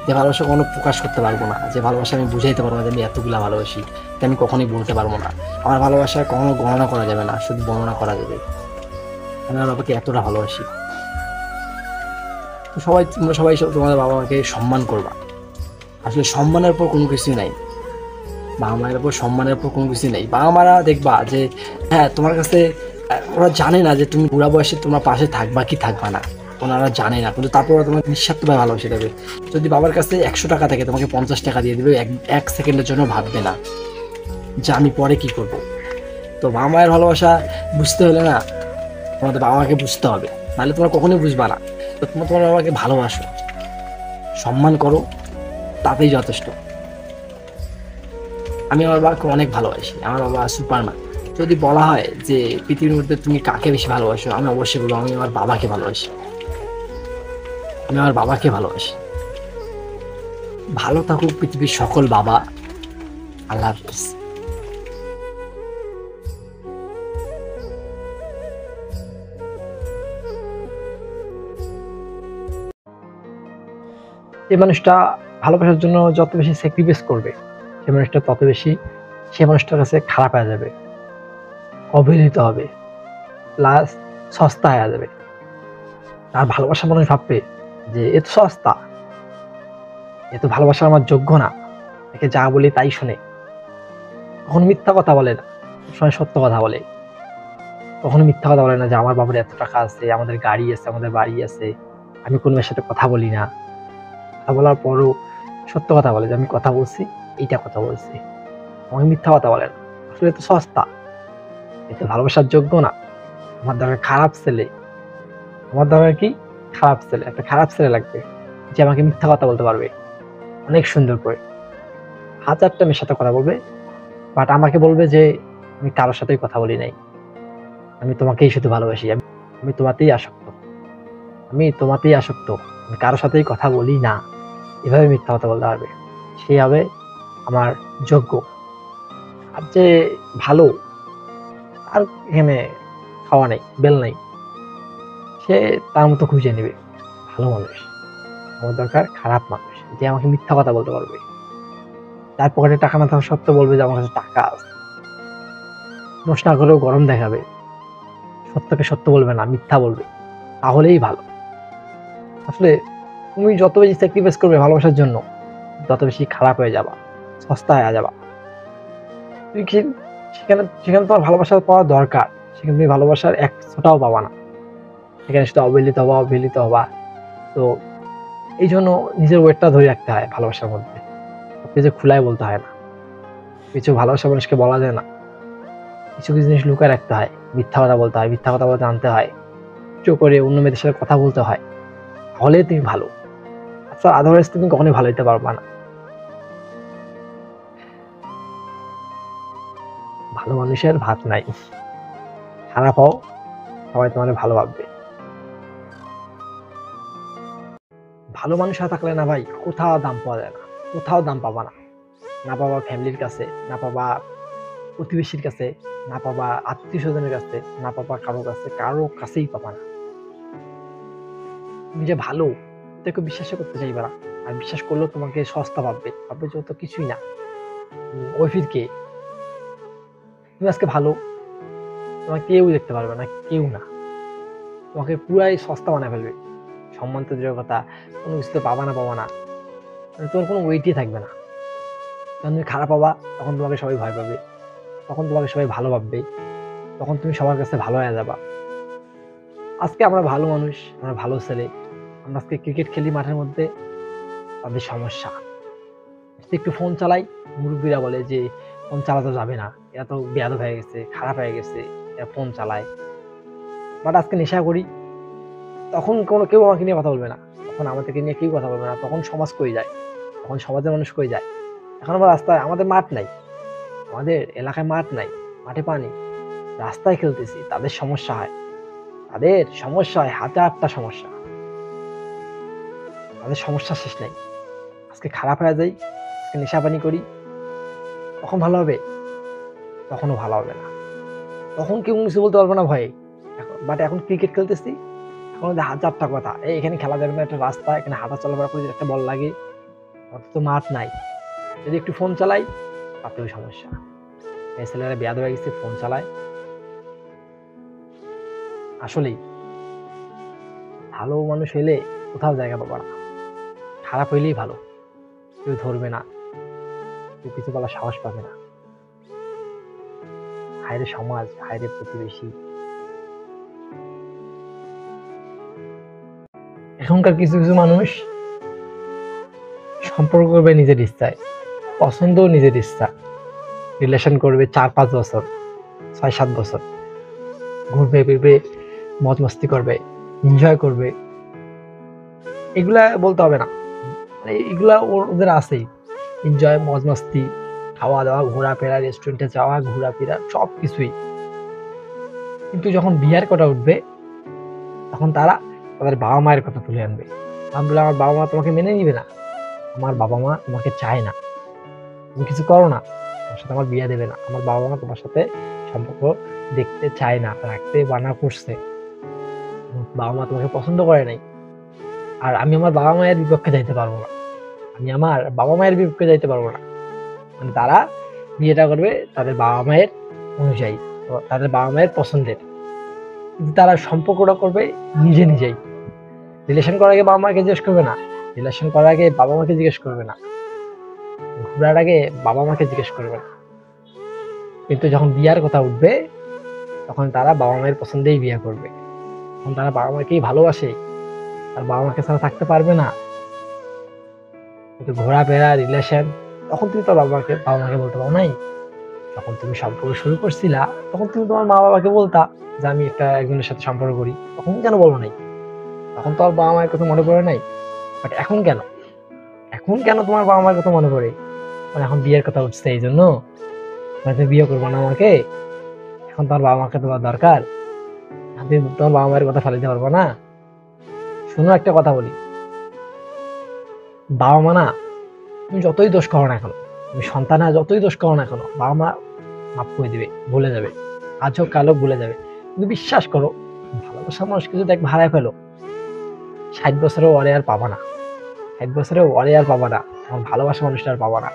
যে ভালোবাসা কোনো প্রকাশ করতে পারবো না, যে ভালোবাসা আমি বুঝাইতে পারবো না যে আমি এতগুলা ভালোবাসি, তা আমি কখনোই বলতে পারবো না। আমার ভালোবাসা কখনো গণনা করা যাবে না, শুধু বর্ণনা করা যাবে। আমি আমার বাবাকে এতটা ভালোবাসি। তো সবাই, তোমরা সবাই তোমাদের বাবা মাকে সম্মান করবা। আসলে সম্মানের উপর কোনো কিছুই নাই, বাবা মায়ের উপর সম্মানের উপর কোনো কিছুই নেই। বাবা মারা দেখবা যে হ্যাঁ তোমার কাছে ওরা জানে না যে তুমি বুড়া বয়সে তোমার পাশে থাকবা কি থাকবা না, ওনারা জানে না, কিন্তু তারপর ওরা তোমাকে নিঃস্বার্থভাবে ভালোবেসে দেবে। যদি বাবার কাছে 100 টাকা থাকে তোমাকে 50 টাকা দিয়ে দেবে, এক সেকেন্ডের জন্য ভাববে না যে আমি পরে কি করব। তো বাবা মায়ের ভালোবাসা বুঝতে হলে না তোমাদের বাবা মাকে বুঝতে হবে, নাহলে তোমরা কখনোই বুঝবা না। তো তোমরা তোমার বাবাকে ভালোবাসো, সম্মান করো, তাতেই যথেষ্ট। আমি আমার বাবাকে অনেক ভালোবাসি, আমার বাবা সুপারম্যান। যদি বলা হয় যে পৃথিবীর মধ্যে তুমি কাকে বেশি ভালোবাসো, আমি অবশ্যই বলবো আমি আমার বাবাকে ভালোবাসি, আমি আমার বাবাকে ভালোবাসি। ভালো থাকুক পৃথিবীর সকল বাবা। আল্লাহ হাফিজ।
যে মানুষটা ভালোবাসার জন্য যত বেশি স্যাক্রিফাইস করবে, সে মানুষটা তত বেশি সে মানুষটার কাছে খারাপ হয়ে যাবে, অবহেলিত হবে, প্লাস সস্তা হয়ে যাবে। আর ভালোবাসা মানুষ ভাববে যে এ তো সস্তা, এ তো ভালোবাসা আমার যোগ্য না, একে যা বলি তাই শুনে। কখনো মিথ্যা কথা বলে না, সবসময় সত্য কথা বলে। কখনো মিথ্যা কথা বলে না যে আমার বাবার এত টাকা আছে, আমাদের গাড়ি আছে, আমাদের বাড়ি আছে, আমি কোনো মেয়ের সাথে কথা বলি না। কথা বলার পরও সত্য কথা বলে যে আমি কথা বলছি, এইটা কথা বলছি। আমাকে মিথ্যা কথা বলে না, আসলে তো সস্তা, এ তো ভালোবাসার যোগ্য না। আমার দরকার খারাপ ছেলে, আমার দরকার কি খারাপ ছেলে, একটা খারাপ ছেলে লাগবে যে আমাকে মিথ্যা কথা বলতে পারবে অনেক সুন্দর করে, 1000টা মেয়ের সাথে কথা বলবে, বাট আমাকে বলবে যে আমি কারোর সাথেই কথা বলি নাই, আমি তোমাকেই শুধু ভালোবাসি, আমি তোমাতেই আসক্ত, আমি তোমাতেই আসক্ত, আমি কারোর সাথেই কথা বলি না। এভাবে মিথ্যা কথা বলতে পারবে, সে হবে আমার যোগ্য। আর যে ভালো, আর এখানে খাওয়া নেই, বেল নাই, সে তার মতো খুঁজে নেবে ভালো মানুষ। আমার দরকার খারাপ মানুষ যে আমাকে মিথ্যা কথা বলতে পারবে, তার পকেটে টাকা না থাকা সত্ত্বেও বলবে যে আমার কাছে টাকা আছে, দোষ না করেও গরম দেখাবে, সত্যকে সত্য বলবে না, মিথ্যা বলবে, তাহলেই ভালো। আসলে তুমি যত বেশি স্যাক্রিফাইস করবে ভালোবাসার জন্য, তত বেশি খারাপ হয়ে যাবা, সস্তা হয়ে যাবা। তুমি কি সেখানে সেখানে তোমার ভালোবাসা পাওয়া দরকার, সেখানে তুমি ভালোবাসার 100টাও পাবা না, সেখানে শুধু অবহেলিত হবা, অবহেলিত হবা। তো এই জন্য নিজের ওয়েটটা ধরে রাখতে হয় ভালোবাসার মধ্যে, সবকিছু খুলায় বলতে হয় না, কিছু ভালোবাসা মানুষকে বলা যায় না, কিছু কিছু জিনিস লুকায় রাখতে হয়, মিথ্যা কথা বলতে হয়, মিথ্যা কথা বলতে জানতে হয়, চুপ করে অন্য মেয়েদের সাথে কথা বলতে হয়, তাহলে তুমি ভালো। আচ্ছা, আদারওয়াইজ তুমি কখনোই ভালো হতে পারবা না। ভালো মানুষের ভাত নাই, খারাপ হও, সবাই তোমার ভালো ভাববে। ভালো মানুষ না থাকলে না ভাই, কোথাও দাম পাওয়া যায় না, কোথাও দাম পাবা না। না পাবা ফ্যামিলির কাছে, না পাবা প্রতিবেশীর কাছে, না পাবা আত্মীয় স্বজনের কাছে, না পাবা কারো কাছে, কারো কাছেই পাবা না। তুমি যে ভালো তাকে বিশ্বাস করতে চাইবে না, আর বিশ্বাস করলেও তোমাকে সস্তা ভাববে, ভাববে যে ও তো কিছুই না, ওই ফির কে। তুমি আজকে ভালো, তোমাকে কেউ দেখতে পারবে না, কেউ না, তোমাকে পুরাই সস্তা বানায় ফেলবে। সম্মান তো দূরের কথা, কোনো কিছুতে পাবা না, পাবা না, মানে তোমার কোনো ওয়েটই থাকবে না। যখন তুমি খারাপ হবা তখন তোমাকে সবাই ভয় পাবে, তখন তোমাকে সবাই ভালো ভাববে, তখন তুমি সবার কাছে ভালো হয়ে যাবা। আজকে আমরা ভালো মানুষ, আমরা ভালো ছেলে, আমরা আজকে ক্রিকেট খেলি মাঠের মধ্যে, তাদের সমস্যা একটু ফোন চালাই, মুরব্বীরা বলে যে ফোন চালাতে যাবে না, এরা তো বেয়াদব হয়ে গেছে, খারাপ হয়ে গেছে, এরা ফোন চালায়। বাট আজকে নেশা করি, তখন কোনো কেউ আমাকে নিয়ে কথা বলবে না, তখন আমাদেরকে নিয়ে কেউ কথা বলবে না, তখন সমাজ কই যায়, তখন সমাজের মানুষ কই যায়। এখন আমরা রাস্তায়, আমাদের মাঠ নাই, আমাদের এলাকায় মাঠ নাই, মাঠে পানি, রাস্তায় খেলতেছি, তাদের সমস্যা হয়, তাদের সমস্যা হয় 1000টা সমস্যা, তাদের সমস্যা শেষ নাই। আজকে খারাপ হয়ে যাই, আজকে নেশা পানি করি, তখন ভালো হবে? তখনও ভালো হবে না, তখন কেউ কিছু বলতে পারবো না ভয়ে। এখন বাট এখন ক্রিকেট খেলতেছি, এখন 1000টা কথা, এই এখানে খেলা যাবে না, একটা রাস্তা, এখানে হাঁটা চলাফেরা করে একটা বল লাগে, অথচ মাঠ নাই। যদি একটু ফোন চালাই তাতেও সমস্যা, এই ছেলেরা বেয়াদ হয়ে গেছে, ফোন চালায়। আসলেই ভালো মানুষ হইলে কোথাও জায়গা পাবা না, খারাপ হইলেই ভালো, কেউ ধরবে না, কেউ কিছু বলার সাহস পাবে না। হায়রে সমাজ, হায়রে প্রতিবেশী। এখনকার কিছু কিছু মানুষ সম্পর্ক করবে নিজের ইচ্ছায়, পছন্দ নিজের ইচ্ছা, রিলেশন করবে 4-5 বছর, 6-7 বছর, ঘুরবে ফিরবে, মজ মস্তি করবে, এনজয় করবে। এগুলা বলতে হবে না, মানে এগুলা ওদের আছেই, এনজয়, মজ মস্তি, খাওয়া দাওয়া, ঘোরাফেরা, রেস্টুরেন্টে যাওয়া, ঘোরাফেরা, সব কিছুই। কিন্তু যখন বিয়ার কথা উঠবে তখন তারা তাদের বাবা মায়ের কথা তুলে আনবে। আমি বলে, আমার বাবা মা তোমাকে মেনে নিবে না, আমার বাবা মা তোমাকে চায় না, তুমি কিছু করো না, তোমার সাথে আমার বিয়ে দেবে না, আমার বাবা মা তোমার সাথে সম্পর্ক দেখতে চায় না, রাখতে বানা করছে, বাবা মা তোমাকে পছন্দ করে নাই। আর আমি আমার বাবা মায়ের বিপক্ষে যাইতে পারবো না, আমি আমার বাবা মায়ের বিপক্ষে যাইতে পারবো না। মানে তারা বিয়েটা করবে তাদের বাবা মায়ের অনুযায়ী, তাদের বাবা মায়ের পছন্দের, কিন্তু তারা সম্পর্কটা করবে নিজে নিজেই। রিলেশন করার আগে বাবা মাকে জিজ্ঞেস করবে না, রিলেশন করার আগে বাবা মাকে জিজ্ঞেস করবে না, ঘোরার আগে বাবা মাকে জিজ্ঞেস করবে না। কিন্তু যখন বিয়ার কথা উঠবে তখন তারা বাবা মায়ের পছন্দেই বিয়ে করবে, তখন তারা বাবা মাকেই ভালোবাসে, আর বাবা মাকে ছাড়া থাকতে পারবে না। কিন্তু ঘোরাফেরা, রিলেশন, তখন তুমি তো বাবা মাকে বলতে পারো নাই। যখন তুমি সম্পর্ক শুরু করছিলা তখন তুমি তোমার মা বাবাকে বলতা যে আমি একজনের সাথে সম্পর্ক করি, তখন কেন বলো নাই? তখন তো আর বাবা মায়ের কথা মনে পড়ে নাই। বাট এখন কেন তোমার বাবা মায়ের কথা মনে পড়ে? মানে এখন বিয়ের কথা উঠছে এই জন্য মানে তুমি বিয়ে করবো না আমাকে, এখন তোমার বাবা মাকে তোমার দরকার, তুমি তোমার বাবা মায়ের কথা ফেলাইতে পারবো না? শুনো, একটা কথা বলি, বাবা মা না, তুমি যতই দোষ করো না কেন, তুমি সন্তানা যতই দোষ করো না কেন, বাবা মা মাফ করে দিবে, ভুলে যাবে, আজ হোক কাল হোক ভুলে যাবে। কিন্তু বিশ্বাস করো, ভালোবাসা মানুষকে যদি একবার হারায় ফেলো, 60 বছরেও ওরে আর পাবা না, 60 বছরেও ওরে আর পাবা না, আমার ভালোবাসা মানুষটা আর পাবা না।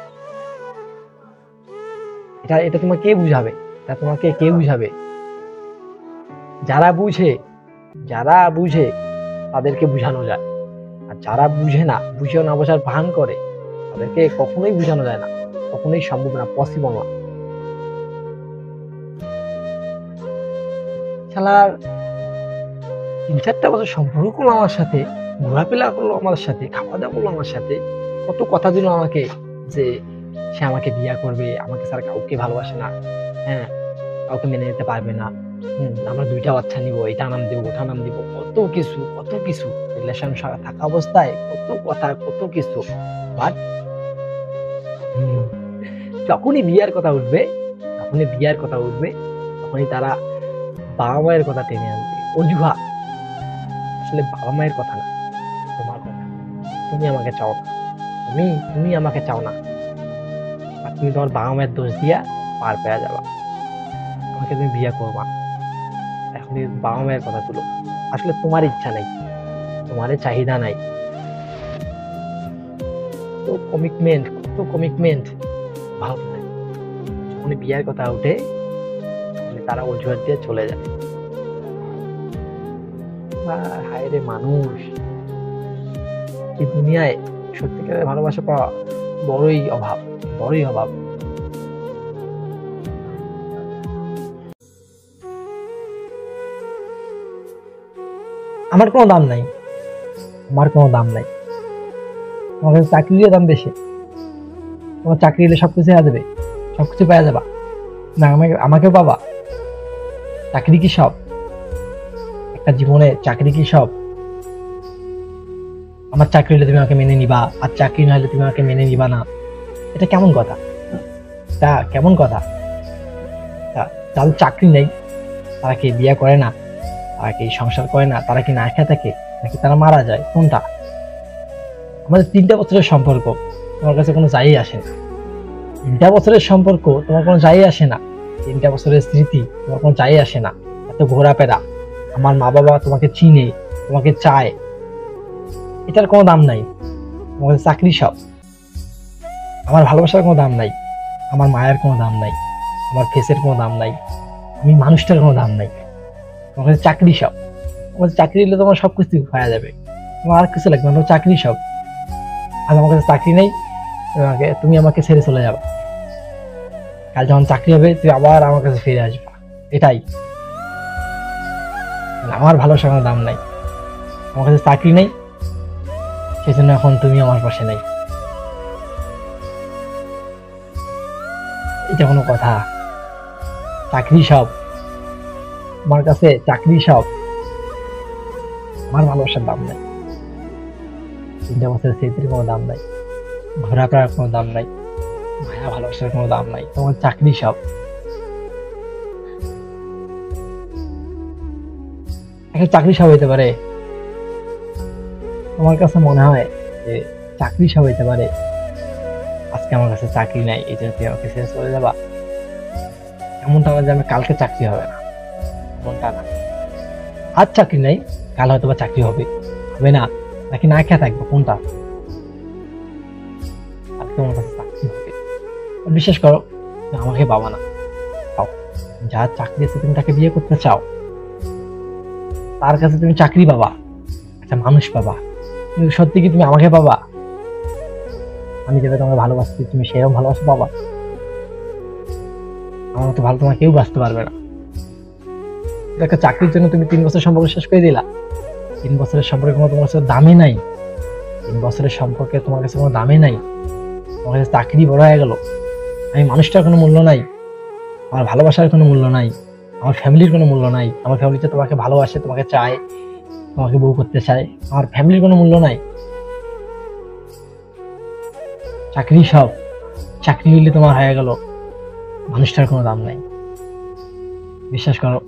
এটা তোমাকে কে বুঝাবে? এটা তোমাকে কে বুঝাবে? যারা বুঝে তাদেরকে বুঝানো যায়, আর যারা বুঝে না, বুঝেও না বোঝার ভান করে, তাদেরকে কখনোই বুঝানো যায় না, কখনোই সম্ভব না, পসিবল না। শালার 3-4টা বছর সম্পর্ক করলো আমার সাথে, ঘোরাফেরা করলো আমার সাথে, খাওয়া দাওয়া করলো আমার সাথে, কত কথা দিল আমাকে যে সে আমাকে বিয়ে করবে, আমাকে ছাড়া কাউকে ভালোবাসে না, হ্যাঁ, কাউকে মেনে নিতে পারবে না, আমরা 2টা বাচ্চা নিবো, এটা নাম দিব, ওটা নাম দিব, কত কিছু রিলেশন থাকা অবস্থায় কত কথা, কত কিছু। বাট যখনই বিয়ার কথা উঠবে তখনই তারা বাবা মায়ের কথা টেনে আনবে, অজুহাত। আসলে বাবা মায়ের কথা না, তোমার কথা, তুমি আমাকে চাও না, তুমি আমাকে চাও না, আর তুমি তোমার বাবা মায়ের দোষ দিয়া পার পেয়ে যাবা, আমাকে তুমি বিয়ে করবা। এখন বাবা মায়ের কথা তুলো, আসলে তোমার ইচ্ছা নাই, তোমার চাহিদা নাই, কত কমিটমেন্ট ভাব নাই। যখন বিয়ের কথা উঠে তারা অজুহাত দিয়ে চলে যায়। হায় রে মানুষ, এই দুনিয়ায় সত্যিকারের ভালোবাসা পাওয়া বড়ই অভাব। আমার কোনো দাম নাই, তোমার কাছে চাকরির দাম বেশি, তোমার চাকরি হলে সবকিছু দেবে, সবকিছু পাওয়া যাবা না, আমাকেও পাবা। চাকরি কি সব? একটা জীবনে চাকরি কি সব? আমার চাকরি হলে তুমি আমাকে মেনে নিবা, আর চাকরি না হলে তুমি আমাকে মেনে নিবা না, এটা কেমন কথা? যাদের চাকরি নেই তারা কি বিয়ে করে না, তারা কি সংসার করে না, তারা কি না খেয়ে থাকে, নাকি তারা মারা যায়? কোনটা? আমাদের 3টা বছরের সম্পর্ক তোমার কাছে কোনো যাই আসে না, 3টা বছরের সম্পর্ক তোমার কোনো যাই আসে না, 3টা বছরের স্মৃতি তোমার কোনো যাই আসে না। এত ঘোরাফেরা, আমার মা বাবা তোমাকে চিনে, তোমাকে চায়, এটার কোনো দাম নাই। তোমার কাছে চাকরি সব। আমার ভালোবাসার কোনো দাম নাই, আমার মায়ের কোনো দাম নাই, আমার ফেসের কোনো দাম নাই, আমি মানুষটার কোনো দাম নাই, তোমার কাছে চাকরি সব। আমার চাকরি দিলে তোমার সবকিছু হয়ে যাবে, তোমার আর কিছু লাগবে না, চাকরি সব। আজ আমার কাছে চাকরি নেই, তুমি আমাকে ছেড়ে চলে যাবে, কাল যখন চাকরি হবে তুই আবার আমার কাছে ফিরে আসবা, এটাই। আমার ভালোবাসার কোনো দাম নাই, আমার কাছে চাকরি নেই, সেই জন্য এখন তুমি আমার পাশে নেই। এটা কোনো কথা? চাকরি সব, আমার কাছে চাকরি সব, আমার ভালোবাসার দাম নাই, 3টা বছরের স্মৃতির কোনো দাম নাই, ঘোরাফেরার কোনো দাম নাই, মায়া ভালোবাসার কোনো দাম নাই, তোমার চাকরি সব। একটা চাকরি সব হইতে পারে? তোমার কাছে মনে হয় যে চাকরি সব হইতে পারে? আজকে আমার কাছে চাকরি নাই, এই জন্য তুমি আমাকে ছেড়ে চলে যাবা? এমনটা না যে আমি কালকে চাকরি হবে না, এমনটা না। আজ চাকরি নাই, কাল হয়তো বা চাকরি হবে, হবে না, নাকি না খেয়ে থাকবো, কোনটা? আজকে আমার কাছে চাকরি হবে। বিশ্বাস করো, তুমি আমাকে পাবা না, পাও। যার চাকরি আছে তুমি তাকে বিয়ে করতে চাও, তার কাছে তুমি চাকরি পাবা, একটা মানুষ পাবা, কিন্তু সত্যি কি তুমি আমাকে পাবা? আমি যেটা তোমাকে ভালোবাসছি তুমি সেরকম ভালোবাসা পাবা? আমার মতো ভালো তোমার কেউ বাঁচতে পারবে না। একটা চাকরির জন্য তুমি 3 বছর সম্পর্ক শেষ করে দিলা। 3 বছরের সম্পর্কে কোনো তোমার কাছে দামই নাই, 3 বছরের সম্পর্কে তোমার কাছে কোনো দামই নাই, তোমার কাছে চাকরি বড় হয়ে গেল। আমি মানুষটার কোনো মূল্য নাই, আমার ভালোবাসার কোনো মূল্য নাই, আমার ফ্যামিলির কোনো মূল্য নাই। আমার ফ্যামিলিতে তোমাকে ভালোবাসে, তোমাকে চায়, তোমাকে বউ করতে চায়, আমার ফ্যামিলির কোনো মূল্য নাই। চাকরি সব, চাকরি হইলে তোমার হয়ে গেল, মানুষটার কোনো দাম নাই। বিশ্বাস করো,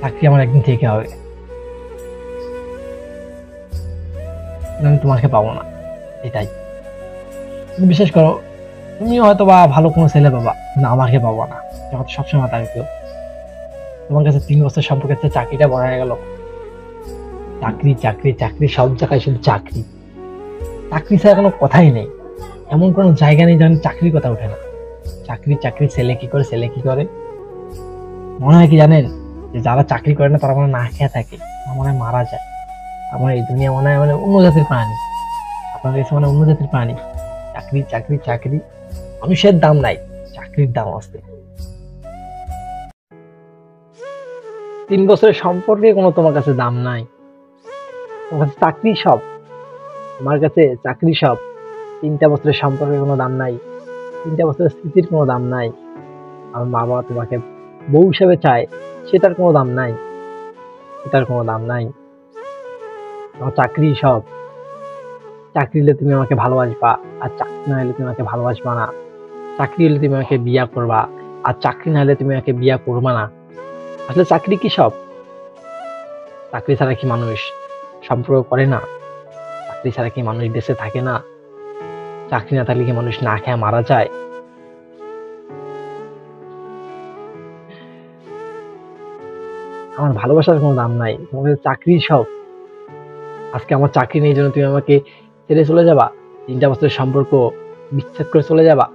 চাকরি আমার একদিন থেকে হবে, আমি তোমাকে পাবো না, এটাই। তুমি বিশ্বাস করো, তুমি হয়তো বা ভালো কোনো ছেলে পাবা, না আমাকে পাবো না, যখন সবসময় থাকবে। তোমার কাছে 3 বছর সম্পর্কে চাকরিটা বড় হয়ে গেল। চাকরি চাকরি চাকরি, সব জায়গায় শুধু চাকরি, চাকরি ছাড়া কোনো কথাই নেই, এমন কোনো জায়গা নেই যেখানে চাকরির কথা ওঠে না। চাকরি চাকরি, ছেলে কি করে, ছেলে কি করে। মনে হয় কি জানেন, যে যারা চাকরি করে না তারা মনে হয় না খেয়ে থাকে, আমার মনে হয় মারা যায়। আমার এই দুনিয়া মনে হয় মানে অন্য জাতির প্রাণী, আপনাদের কাছে মানে অন্য জাতির প্রাণী। চাকরি চাকরি চাকরি, মানুষের দাম নাই, চাকরির দাম আছে। 3 বছরের সম্পর্কে কোনো তোমার কাছে দাম নাই, তোমার কাছে চাকরি সব, আমার কাছে চাকরি সব। 3টা বছরের সম্পর্কে কোনো দাম নাই, 3টা বছরের স্মৃতির কোনো দাম নাই। আমার মা বাবা তোমাকে বউ হিসেবে চায়, সেটার কোনো দাম নাই, সেটার কোনো দাম নাই। আমার চাকরি সব, চাকরি হলে তুমি আমাকে ভালোবাসবা, আর চাকরি না হলে তুমি আমাকে ভালোবাসবা না। চাকরি হলে তুমি আমাকে বিয়া করবা, আর চাকরি না হলে তুমি আমাকে বিয়া করবা না। আসলে চাকরি কি সব? চাকরি ছাড়া কি মানুষ সম্পর্ক করে না? চাকরি ছাড়া কি মানুষ বেঁচে থাকে না? চাকরি না থাকলে কি মানুষ না খেয়ে মারা যায়? আমার ভালোবাসার কোনো দাম নাই, তোমার চাকরি সব। আজকে আমার চাকরি নেই জন্য তুমি আমাকে ছেড়ে চলে যাবা, 3টা বছরের সম্পর্ক বিচ্ছেদ করে চলে যাবা।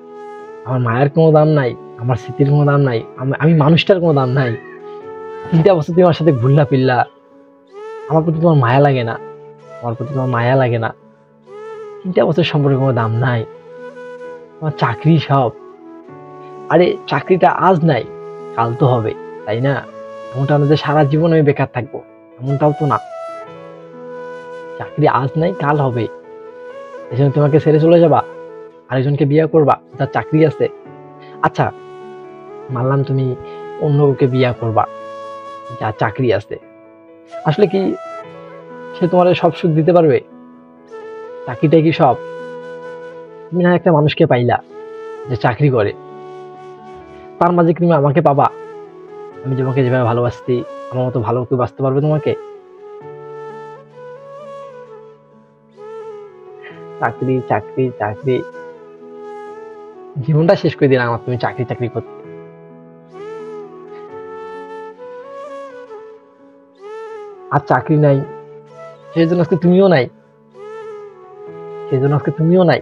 আমার মায়ের কোনো দাম নাই, আমার স্মৃতির কোনো দাম নাই, আমি মানুষটার কোনো দাম নাই। 3টা বছর তুমি আমার সাথে ঘুরলা ফিরলা, আমার প্রতি তোমার মায়া লাগে না, আমার প্রতি তোমার মায়া লাগে না। 3টা বছর সম্পর্কে কোনো দাম নাই, আমার চাকরি সব। আরে চাকরিটা আজ নাই, কাল তো হবে, তাই না? এমনটা না যে সারা জীবন আমি বেকার থাকবো, এমনটাও তো না। চাকরি আজ নাই, কাল হবে, এই জন্য তোমাকে ছেড়ে চলে যাবা, আরেকজনকে বিয়ে করবা যার চাকরি আছে। আচ্ছা, মানলাম তুমি অন্য কাউকে বিয়ে করবা যার চাকরি আছে, আসলে কি সে তোমার সব সুখ দিতে পারবে? চাকরিটাই কি সব? তুমি না একটা মানুষকে পাইলা যে চাকরি করে, তার মাঝে কি তুমি আমাকে পাবা? আমি তোমাকে যেভাবে ভালোবাসছি, আমার মতো ভালো কেউ বাঁচতে পারবে তোমাকে? চাকরি চাকরি চাকরি, জীবনটা শেষ করে দিলাম আমার তুমি চাকরি চাকরি করতে। আর চাকরি নাই, সেই জন্য আজকে তুমিও নাই, সেই জন্য আজকে তুমিও নাই।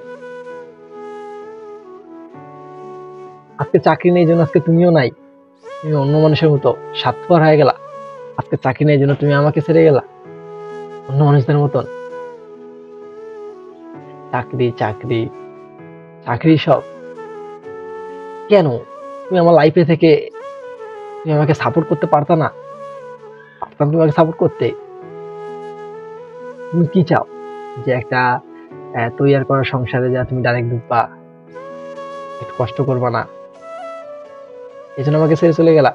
আজকে চাকরি নেই জন্য আজকে তুমিও নাই, তুমি অন্য মানুষের মতো স্বার্থপর হয়ে গেলা। আজকে চাকরি নেই জন্য তুমি আমাকে ছেড়ে গেলা অন্য মানুষদের মতন। চাকরি চাকরি চাকরি সব কেন? তুমি আমার লাইফে থেকে তুমি আমাকে সাপোর্ট করতে পারতা না? পারতাম তুমি আমাকে সাপোর্ট করতে। তুমি কি চাও যে একটা তৈয়ার করা সংসারে যা তুমি ডাইরেক্ট ঢুকবা, একটু কষ্ট করবা না, এই জন্য আমাকে ছেড়ে চলে গেলা?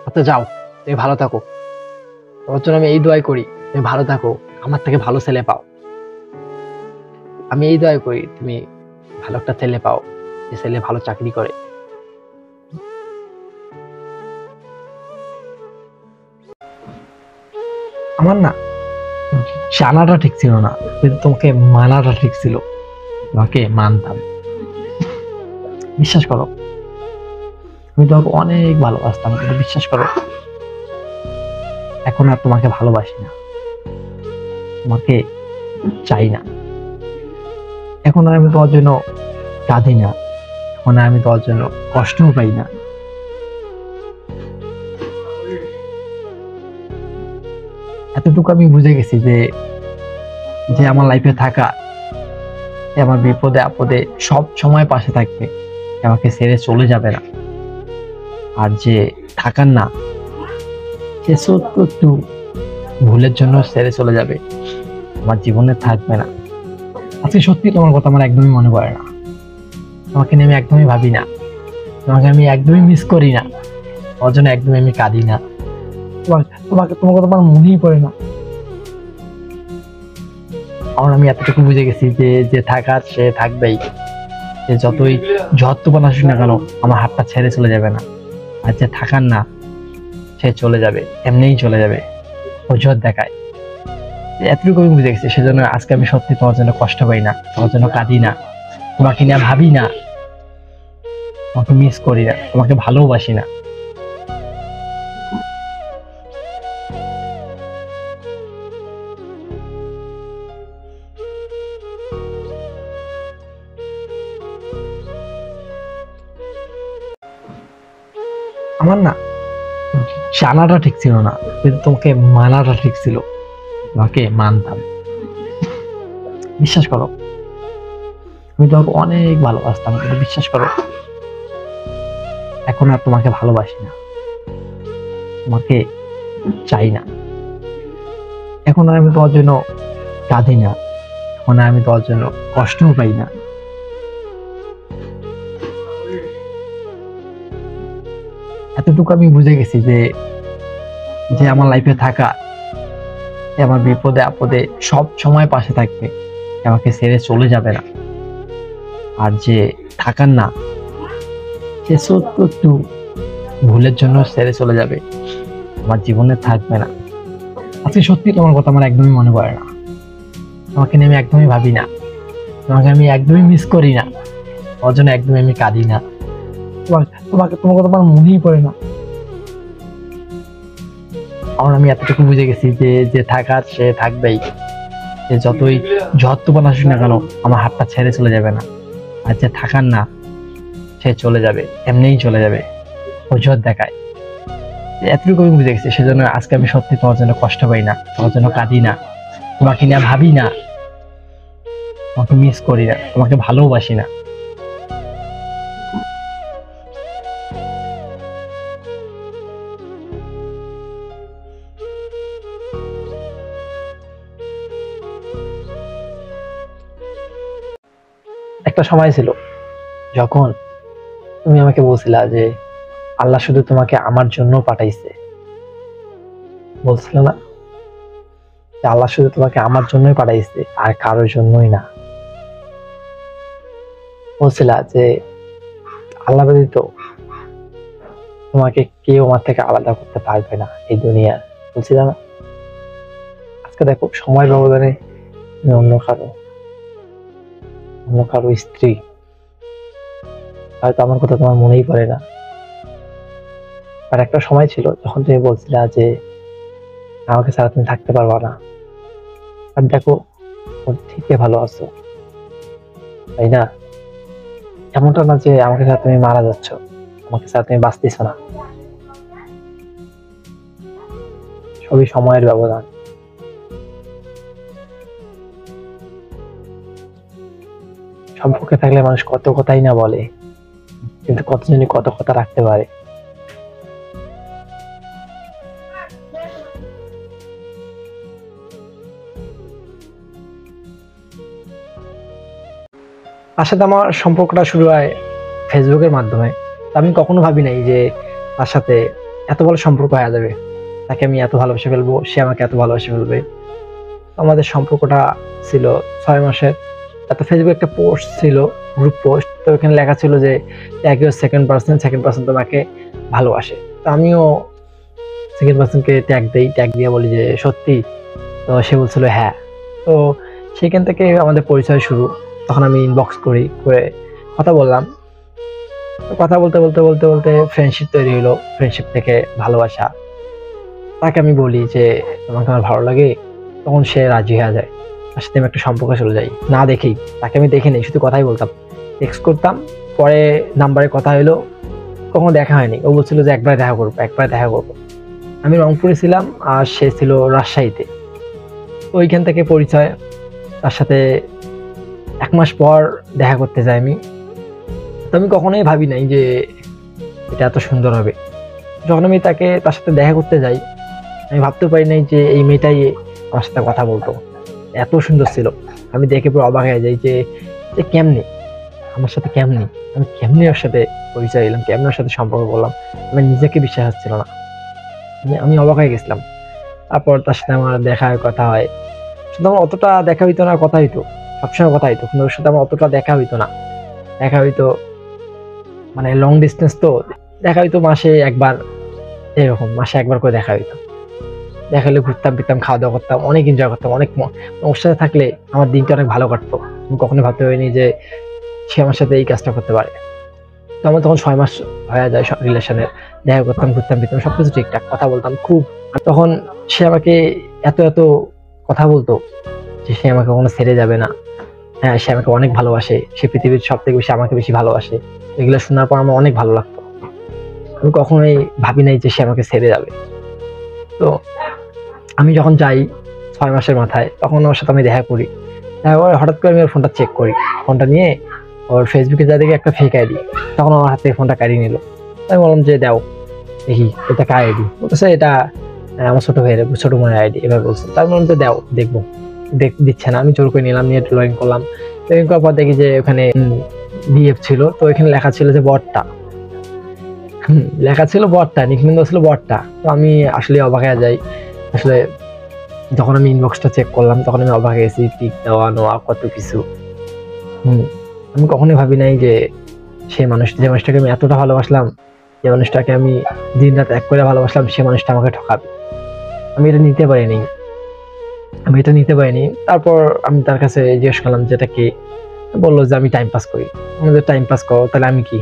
আচ্ছা যাও, তুমি ভালো থাকো। তোমার জন্য আমি এই দোয়াই করি তুমি ভালো থাকো, আমার থেকে ভালো ছেলে পাও। আমি এই দোয়াই করি তুমি ভালো একটা ছেলে পাও, যে ছেলে ভালো চাকরি করে। আমার না জানাটা ঠিক ছিল না, কিন্তু তোমাকে মানাটা ঠিক ছিল। তোমাকে মানতাম। বিশ্বাস করো, আমি তোমাকে অনেক ভালোবাসতাম, কিন্তু বিশ্বাস করো এখন আর তোমাকে ভালোবাসি না, তোমাকে চাই না। এখন আর আমি তোমার জন্য কাঁদি না, এখন আর আমি তোমার জন্য কষ্টও পাই না। এতটুকু আমি বুঝে গেছি যে যে আমার লাইফে থাকা, যে আমার বিপদে আপদে সব সময় পাশে থাকবে, আমাকে ছেড়ে চলে যাবে না। আর যে থাকার না, সে সত্য একটু ভুলের জন্য ছেড়ে চলে যাবে, আমার জীবনে থাকবে না। আজকে সত্যি তোমার কথা আমার একদমই মনে পড়ে না, তোমাকে নিয়ে আমি একদমই ভাবি না, তোমাকে আমি একদমই মিস করি না, ওর জন্য একদমই আমি কাঁদি না। তোমার কথা আমার মনেই পড়ে না। কারণ আমি এতটুকু বুঝে গেছি যে যে থাকার সে থাকবেই, সে যতই ঝড় তুফান আসুক না কেন আমার হাতটা ছেড়ে চলে যাবে না। আর যে থাকার না, সে চলে যাবে, এমনিই চলে যাবে, অজুহাত দেখায়। এতটুকু আমি বুঝে গেছি, সেজন্য আজকে আমি সত্যি তোমার জন্য কষ্ট পাই না, তোমার জন্য কাঁদি না, তোমাকে নিয়ে ভাবি না, তোমাকে মিস করি না, তোমাকে ভালোবাসি না। আমার না জানাটা ঠিক ছিল না, কিন্তু তোমাকে মানাটা ঠিক ছিল। তোমাকে মানতাম। বিশ্বাস করো, আমি তোমাকে অনেক ভালোবাসতাম, কিন্তু বিশ্বাস করো এখন আর তোমাকে ভালোবাসি না, তোমাকে চাই না। এখন আর আমি তোমার জন্য কাঁদি না, এখন আর আমি তোমার জন্য কষ্টও পাই না। এতটুকু আমি বুঝে গেছি যে যে আমার লাইফে থাকা, যে আমার বিপদে আপদে সব সময় পাশে থাকবে, আমাকে ছেড়ে চলে যাবে না। আর যে থাকার না, সে সত্য একটু ভুলের জন্য ছেড়ে চলে যাবে, আমার জীবনে থাকবে না। আজকে সত্যি তোমার কথা আমার একদমই মনে পড়ে না, তোমাকে নিয়ে আমি একদমই ভাবি না, তোমাকে আমি একদমই মিস করি না, ওর জন্য একদমই আমি কাঁদি না। তোমার কথা আমার মনেই পড়ে না। কারণ আমি এতটুকু বুঝে গেছি যে যে থাকার সে থাকবেই, সে যতই ঝড় তুফান আসুক না কেন আমার হাতটা ছেড়ে চলে যাবে না। আর যে থাকার না, সে চলে যাবে, এমনিই চলে যাবে, অজুহাত দেখায়। এতটুকু আমি বুঝে গেছি, সেজন্য আজকে আমি সত্যি তোমার জন্য কষ্ট পাই না, তোমার জন্য কাঁদি না, তোমাকে নিয়ে ভাবি না, তোমাকে মিস করি না, তোমাকে ভালোবাসি না। একটা সময় ছিল যখন তুমি আমাকে বলছিলা যে আল্লাহ শুধু তোমাকে আমার জন্য পাঠাইছে, বলছিল না যে আল্লাহ শুধু তোমাকে আমার জন্যই পাঠাইছে আর কারোর জন্যই না। বলছিলা যে আল্লাহ ব্যতীত তোমাকে কেউ আমার থেকে আলাদা করতে পারবে না এই দুনিয়ার, বলছিলা না? আজকে দেখো সময় ব্যবধানে তুমি অন্য কারো স্ত্রী, হয়তো আমার কথা তোমার মনেই পড়ে না। আর একটা সময় ছিল যখন তুমি বলছিলা যে আমাকে ছাড়া তুমি থাকতে পারবা না, আর দেখো ঠিকই ভালো আছো, তাই না? এমনটা না যে আমাকে ছাড়া তুমি মারা যাচ্ছ, আমাকে ছাড়া তুমি বাঁচতেছ না। সবই সময়ের ব্যবধান। সম্পর্কে থাকলে মানুষ কত কথাই না বলে, কিন্তু কতজনই কত কথা রাখতে পারে। তার সাথে আমার সম্পর্কটা শুরু হয় ফেসবুকের মাধ্যমে। আমি কখনো ভাবি নাই যে তার সাথে এত ভালো সম্পর্ক হয়ে যাবে, তাকে আমি এত ভালোবেসে ফেলবো, সে আমাকে এত ভালোবেসে ফেলবে। আমাদের সম্পর্কটা ছিল 6 মাসের। এত ফেসবুকে একটা পোস্ট ছিল, গ্রুপ পোস্ট, তো ওখানে লেখা ছিল যে সেকেন্ড পার্সন তোমাকে ভালোবাসে। তো আমিও সেকেন্ড পার্সনকে ট্যাগ দেই, ট্যাগ দিয়ে বলি যে সত্যি? তো সে বলছিল হ্যাঁ। তো সেখান থেকে আমাদের পরিচয় শুরু। তখন আমি ইনবক্স করে কথা বললাম। কথা বলতে বলতে বলতে বলতে ফ্রেন্ডশিপ তৈরি হলো, ফ্রেন্ডশিপ থেকে ভালোবাসা। তাকে আমি বলি যে তোমাকে আমার ভালো লাগে, তখন সে রাজি হয়ে যায়, তার সাথে আমি একটা সম্পর্কে চলে যাই। না দেখেই, তাকে আমি দেখে নেই, শুধু কথাই বলতাম, টেক্সট করতাম, পরে নাম্বারে কথা হলো, কখনো দেখা হয়নি। ও বলছিল যে একবার দেখা করবো। আমি রংপুরে ছিলাম আর সে ছিল রাজশাহীতে। তো ওইখান থেকে পরিচয়। তার সাথে 1 মাস পর দেখা করতে যাই আমি। তো আমি কখনোই ভাবি নাই যে এটা এত সুন্দর হবে। যখন আমি তার সাথে দেখা করতে যাই, আমি ভাবতে পারি নাই যে এই মেয়েটাই আমার সাথে কথা বলতো, এত সুন্দর ছিল। আমি দেখে পুরো অবাক হয়ে যাই যে কেমনি আমার সাথে, আমি কেমনি ওর সাথে পরিচয় এলাম, কেমনি ওর সাথে সম্পর্ক করলাম। আমার নিজেকে বিশ্বাস হচ্ছিল না, আমি অবাক হয়ে গেছিলাম। তারপর তার সাথে আমার দেখা হয়, কথা হয়। শুধু আমার অতটা দেখা হইতো না, কথা হইতো, সবসময় কথা হইতো, কিন্তু ওর সাথে আমার অতটা দেখা হইতো না। দেখা হইতো মানে লং ডিস্টেন্স, তো দেখা হইতো মাসে একবার, এরকম মাসে একবার করে দেখা হইতো। দেখা হলে ঘুরতাম ফিরতাম, খাওয়া দাওয়া করতাম, অনেক এনজয় করতাম, ওর সাথে থাকলে আমার দিনটা অনেক ভালো কাটতো। আমি কখনো ভাবতে পারিনি যে সে আমার সাথে এই কাজটা করতে পারে। তো আমার তখন 6 মাস হয়ে যায় রিলেশনের। দেখা করতাম, ঘুরতাম ফিরতাম, সবকিছু ঠিকঠাক, কথা বলতাম খুব। আর তখন সে আমাকে এত এত কথা বলতো যে সে আমাকে কখনো ছেড়ে যাবে না, হ্যাঁ সে আমাকে অনেক ভালোবাসে, সে পৃথিবীর সব থেকে বেশি আমাকে বেশি ভালোবাসে। এগুলো শোনার পর আমার অনেক ভালো লাগতো। আমি কখনোই ভাবি নাই যে সে আমাকে ছেড়ে যাবে। তো আমি যখন যাই 6 মাসের মাথায়, তখন ওর সাথে আমি দেখা করি। দেখা করে হঠাৎ করে আমি ওর ফোনটা চেক করি, ফোনটা নিয়ে ওর ফেসবুকে যা দেখি একটা ফেক আইডি। তখন আমার হাতে ফোনটা কাড়িয়ে নিল। আমি বললাম যে দাও দেখি এটা কার আইডি। বলতেছে এটা আমার ছোট বোনের আইডি, এবার বলছে। তার বললাম যে দাও দেখবো, দিচ্ছে না। আমি জোর করে নিলাম, নিয়ে লগ ইন করলাম। লগ ইন করার পর দেখি যে ওখানে বিএফ ছিল, তো এখানে লেখা ছিল যে বটটা, নিকনেম ছিল বটটা। তো আমি আসলে অবাক হয়ে যাই। আসলে যখন আমি ইনবক্সটা চেক করলাম, তখন আমি অবাক হয়ে গেছি, পিক দেওয়া নোয়া কত কিছু। আমি কখনোই ভাবি নাই যে যে মানুষটাকে আমি এতটা ভালোবাসলাম, যে মানুষটাকে আমি দিন রাত এক করে ভালোবাসলাম, সে মানুষটা আমাকে ঠকাবে। আমি এটা নিতে পারিনি। তারপর আমি তার কাছে জিজ্ঞেস করলাম যেটা কি, বললো যে আমি টাইম পাস করি। আমাদের টাইম পাস করো, তাহলে আমি কি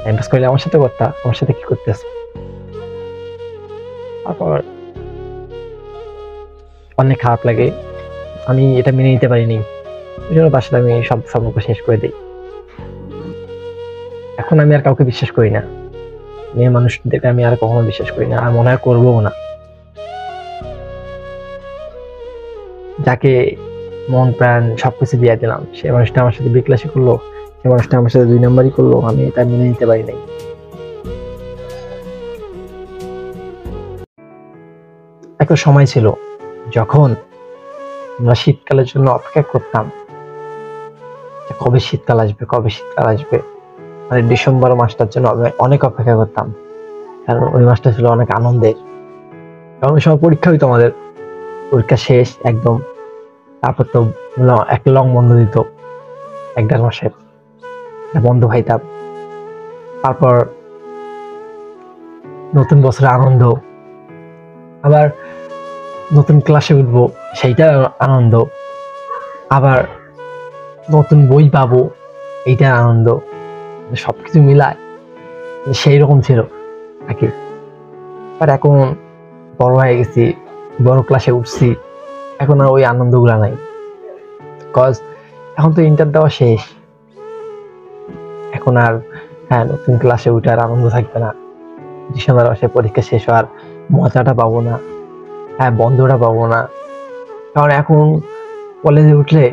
টাইম পাস করলে আমার সাথে আমার সাথে কি করতেছে? তারপর অনেক খারাপ লাগে, আমি এটা মেনে নিতে পারিনি। ওই জন্য তার সাথে আমি সব সম্পর্ক শেষ করে দিই। এখন আমি আর কাউকে বিশ্বাস করি না, মেয়ে মানুষদেরকে আমি আর কখনো বিশ্বাস করি না, আর মনে হয় করবো না। যাকে মন প্রাণ সবকিছু দিয়ে দিলাম, সে মানুষটা আমার সাথে বিক্লাসী করলো, সে মানুষটা আমার সাথে 2 নাম্বারই করলো, আমি এটা মেনে নিতে পারি নাই। একটা সময় ছিল যখন আমরা শীতকালের জন্য অপেক্ষা করতাম, কবে শীতকাল আসবে। মানে ডিসেম্বর মাসটার জন্য অনেক অপেক্ষা করতাম, কারণ ওই মাসটা ছিল অনেক আনন্দের। কারণ ওই সময় পরীক্ষা হইতো আমাদের, পরীক্ষা শেষ একদম। তারপর তো একটা লং বন্ধ দিত, 1-1.5 মাসের বন্ধ পাইতাম। তারপর নতুন বছরের আনন্দ, আবার নতুন ক্লাসে উঠবো সেইটা আনন্দ, আবার নতুন বই পাবো এইটা আনন্দ। সবকিছু মিলায় সেই রকম ছিল নাকি। আর এখন বড় হয়ে গেছি, বড় ক্লাসে উঠছি, এখন আর ওই আনন্দগুলা নাই। কজ এখন তো ইন্টার দেওয়া শেষ, এখন আর নতুন ক্লাসে উঠার আনন্দ থাকবে না। ডিসেম্বর মাসে পরীক্ষা শেষ হওয়ার মজাটা পাবো না। হ্যাঁ, বন্ধটা পাবো না, কারণ এখন কলেজে উঠলে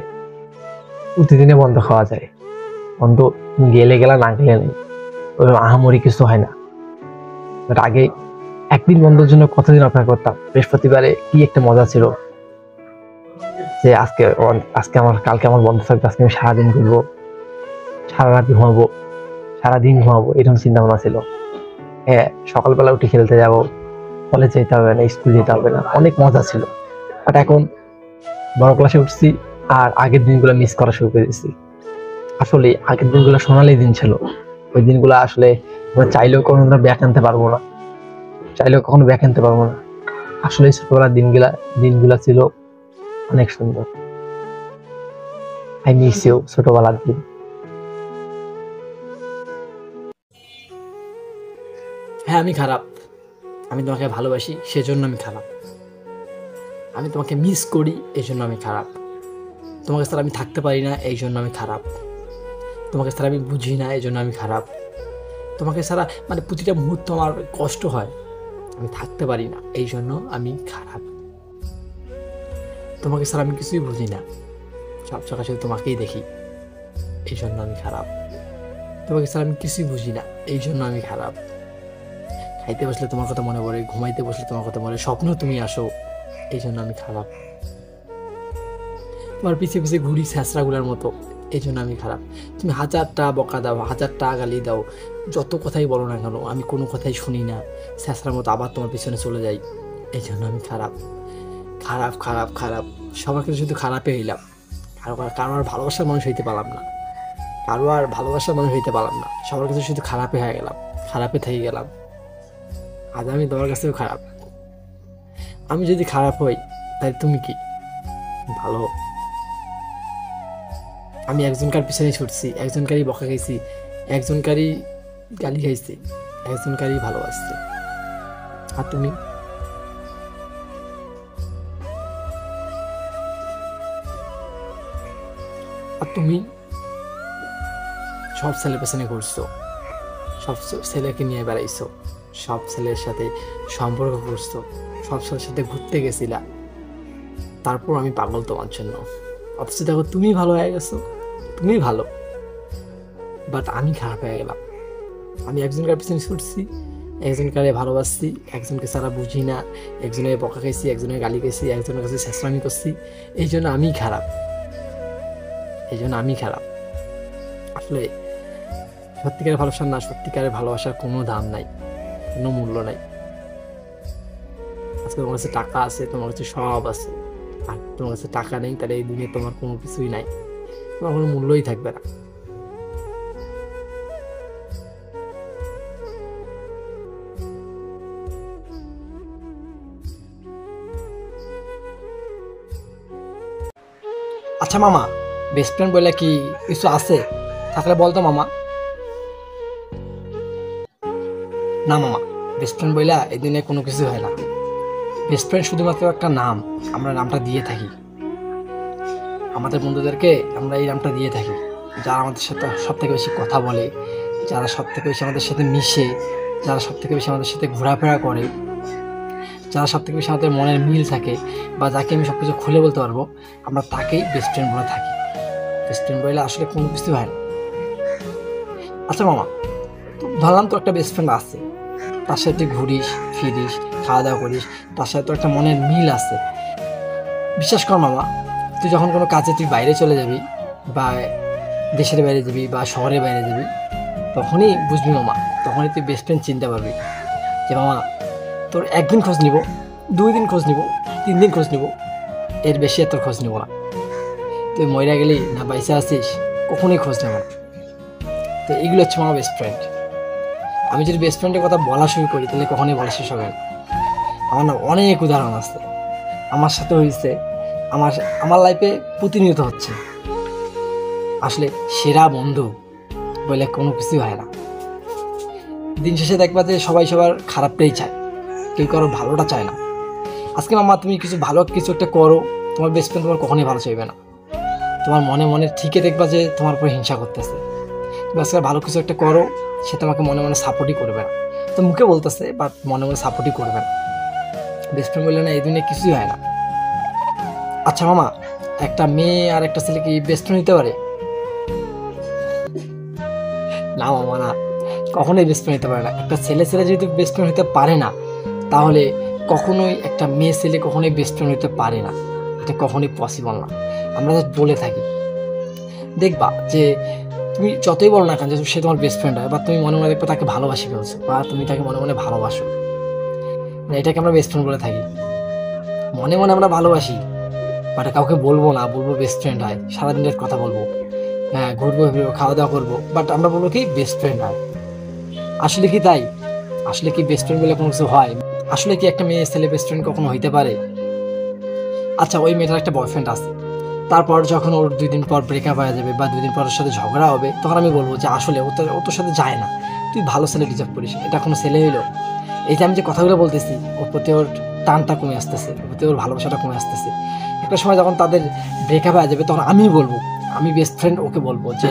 প্রতিদিনে বন্ধ খাওয়া যায়। বন্ধ তুমি গেলে গেলা, না গেলে নেই, ওই আহামরি কিছু হয় না। বাট আগে একদিন বন্ধের জন্য কতদিন অপেক্ষা করতাম। বৃহস্পতিবারে কি একটা মজা ছিল, যে আজকে আমার, কালকে আমার বন্ধ থাকবে, আজকে আমি সারাদিন ঘুরবো, সারা রাত ঘুমাবো, সারাদিন ঘুমাবো, এরকম চিন্তা ভাবনা ছিল। হ্যাঁ, সকালবেলা উঠে খেলতে যাব, কলেজ যেতে হবে না, স্কুল যেতে হবে না, অনেক মজা ছিল। বাট এখন বড় ক্লাসে উঠছি আর আগের দিনগুলো মিস করা শুরু করে দিচ্ছি। আসলে আগের দিনগুলো সোনালি দিন ছিল। ওই দিনগুলো আসলে আমরা চাইলেও কখনো ব্যাক আনতে পারবো না, চাইলেও কখনো ব্যাক আনতে পারবো না। আসলে ছোটবেলার দিনগুলা ছিল অনেক সুন্দর। আই মিস ইউ ছোটবেলার দিন।
হ্যাঁ, আমি খারাপ। আমি তোমাকে ভালোবাসি, সেজন্য আমি খারাপ। আমি তোমাকে মিস করি, এই জন্য আমি খারাপ। তোমাকে ছাড়া আমি থাকতে পারি না, এই জন্য আমি খারাপ। তোমাকে ছাড়া আমি বুঝি না, এই জন্য আমি খারাপ। তোমাকে ছাড়া মানে প্রতিটা মুহূর্ত আমার কষ্ট হয়, আমি থাকতে পারি না, এই জন্য আমি খারাপ। তোমাকে ছাড়া আমি কিছুই বুঝি না, সব জায়গায় শুধু তোমাকেই দেখি, এই জন্য আমি খারাপ। তোমাকে ছাড়া আমি কিছুই বুঝি না, এই জন্য আমি খারাপ। খাইতে বসলে তোমার কথা মনে পড়ে, ঘুমাইতে বসলে তোমার কথা মনে পড়ে, স্বপ্ন তুমি আসো, এই জন্য আমি খারাপ। তোমার পিছিয়ে পিছিয়ে ঘুরি ছ্যাঁচড়াগুলার মতো, এই জন্য আমি খারাপ। তুমি হাজারটা বকা দাও, হাজারটা গালি দাও, যত কথাই বলো না কেন, আমি কোনো কথাই শুনি না, ছ্যাঁচড়ার মতো আবার তোমার পিছনে চলে যাই, এই জন্য আমি খারাপ। খারাপ খারাপ খারাপ, সবার কাছে শুধু খারাপই হইলাম। কারো আর ভালোবাসার মানুষ হইতে পারলাম না, কারো আর ভালোবাসার মানুষ হইতে পারলাম না, সবার কাছে শুধু খারাপই হয়ে গেলাম, খারাপে থেকে গেলাম। আজ আমি তোমার কাছেও খারাপ। আমি যদি খারাপ হই, তাই তুমি কি ভালো? আমি একজনকার পিছনে ছুটছি, একজনকারই বকা খাইছি, একজনকারই গালি খাইছি, একজনকারই ভালোবাসছি। আর তুমি? আর তুমি সব ছেলের পেছনে ঘুরছো, সব ছেলেকে নিয়ে বেড়াইছো, সব ছেলের সাথে সম্পর্ক করছো, সব ছেলের সাথে ঘুরতে গেছিলা, তারপর আমি পাগল তোমার জন্য। অথচ দেখো তুমি ভালো হয়ে গেছো, তুমি ভালো, বাট আমি খারাপ হয়ে গেলাম। আমি একজনকার পিছনে ছুটছি, একজনকারে ভালোবাসছি, একজনকে সারা বুঝি না, একজনের বকা খাইছি, একজনের গালি খাইছি, একজনের কাছে শেষরামি করছি, এই জন্য আমি খারাপ, এই জন্য আমি খারাপ। আসলে সত্যিকারের ভালোবাসা না, সত্যিকারের ভালোবাসার কোনো দাম নাই, কোনো মূল্য নাই। আজকে তোমার কাছে টাকা আছে, তোমার কাছে সব আছে, আর তোমার কাছে টাকা নেই, তাহলে এই দুনিয়া তোমার কোনো কিছুই নাই, তোমার কোনো মূল্যই থাকবে না। আচ্ছা মামা, বেস্ট ফ্রেন্ড বলে কি কিছু আছে? থাকলে বলতো মামা। না মামা, বেস্ট ফ্রেন্ড বইলা এই দিনে কোনো কিছু হয় না। বেস্ট ফ্রেন্ড শুধুমাত্র একটা নাম, আমরা নামটা দিয়ে থাকি আমাদের বন্ধুদেরকে, আমরা এই নামটা দিয়ে থাকি যারা আমাদের সাথে সব থেকে বেশি কথা বলে, যারা সব থেকে বেশি আমাদের সাথে মিশে, যারা সব থেকে বেশি আমাদের সাথে ঘোরাফেরা করে, যারা সব থেকে বেশি আমাদের মনের মিল থাকে, বা যাকে আমি সব কিছু খুলে বলতে পারবো, আমরা তাকেই বেস্ট ফ্রেন্ড বলে থাকি। বেস্ট ফ্রেন্ড বলে আসলে কোনো কিছু হয় না। আচ্ছা মামা, তো ধরলাম তো একটা বেস্ট ফ্রেন্ড আছে, তার সাথে ঘুরিস ফিরিস, খাওয়া দাওয়া করিস, তার সাথে তো একটা মনের মিল আছে। বিশ্বাস কর মামা, তুই যখন কোনো কাজে তুই বাইরে চলে যাবি, বা দেশের বাইরে যাবি, বা শহরের বাইরে যাবি, তখনই বুঝবি মামা, তখনই তুই বেস্ট ফ্রেন্ড চিনতে পারবি যে মামা তোর একদিন খোঁজ নিব, 2 দিন খোঁজ নিব, 3 দিন খোঁজ নিব, এর বেশি আর তোর খোঁজ নিব না। তুই মইরা গেলি না বাইসে আসিস, কখনোই খোঁজ নেব না। তো এইগুলো হচ্ছে আমার বেস্ট ফ্রেন্ড। আমি যদি বেস্ট ফ্রেন্ডের কথা বলা শুরু করি, তাহলে কখনোই বলা শেষ হবে না। আমার না অনেক উদাহরণ আছে, আমার সাথে হয়েছে, আমার আমার লাইফে প্রতিনিয়ত হচ্ছে। আসলে সেরা বন্ধু বলে কোনো কিছুই হয় না। দিন শেষে দেখবা যে সবাই সবার খারাপটাই চায়, কেউ কারো ভালোটা চায় না। আজকে মামা তুমি কিছু ভালো কিছু একটা করো, তোমার বেস্ট ফ্রেন্ড তোমার কখনোই ভালো চাইবে না। তোমার মনে মনে ঠিকই দেখবা যে তোমার উপর হিংসা করতেছে। তুমি আজকে ভালো কিছু একটা করো, সে তোমাকে মনে মনে সাপোর্টই করবে না। তো মুখে বলতেছে, বাট মনে মনে সাপোর্টই করবে না। বেস্ট ফ্রেন্ড বলে না এই দুনিয়া কিছুই হয় না। আচ্ছা মামা, একটা মেয়ে আর একটা ছেলে কি বেস্ট ফ্রেন্ড হতে পারে? না মামা না, কখনোই বেস্ট ফ্রেন্ড হতে পারে না। একটা ছেলে যেহেতু বেস্ট ফ্রেন্ড হতে পারে না, তাহলে কখনোই একটা মেয়ে ছেলে কখনোই বেস্ট ফ্রেন্ড হতে পারে না। এটা কখনোই পসিবল না। আমরা জাস্ট বলে থাকি। দেখবা যে তুমি যতই বলো না কেন যে সে তোমার বেস্ট ফ্রেন্ড হয়, বা তুমি মনে মনে দেখবে তাকে ভালোবাসি ফেলছো, বা তুমি তাকে মনে মনে ভালোবাসো, এটাকে আমরা বেস্ট ফ্রেন্ড বলে থাকি। মনে মনে আমরা ভালোবাসি, বাট কাউকে বলবো না, বলবো বেস্ট ফ্রেন্ড হয়, সারাদিনের কথা বলবো, হ্যাঁ ঘুরবো ফিরবো খাওয়া দাওয়া করবো, বাট আমরা বলবো কি বেস্ট ফ্রেন্ড হয়। আসলে কি তাই? আসলে কি বেস্ট ফ্রেন্ড বলে কোনো কিছু হয়? আসলে কি একটা মেয়ে ছেলে বেস্ট ফ্রেন্ড কখনো হইতে পারে? আচ্ছা, ওই মেয়েটার একটা বয়ফ্রেন্ড আছে, তারপর যখন ওর 2 দিন পর ব্রেকআপ হয়ে যাবে বা 2 দিন পর ওর সাথে ঝগড়া হবে, তখন আমি বলবো যে আসলে ও তোর সাথে যায় না, তুই ভালো ছেলে ডিজার্ভ করিস। এটা কোনো ছেলে হইলো? এই যে আমি যে কথাগুলো বলতেছি, ওর প্রতি ওর টানটা কমে আসতেছে, ওর প্রতি ওর ভালোবাসাটা কমে আসতেছে। একটা সময় যখন তাদের ব্রেকআপ হয়ে যাবে, তখন আমি বলবো, আমি বেস্ট ফ্রেন্ড ওকে বলবো যে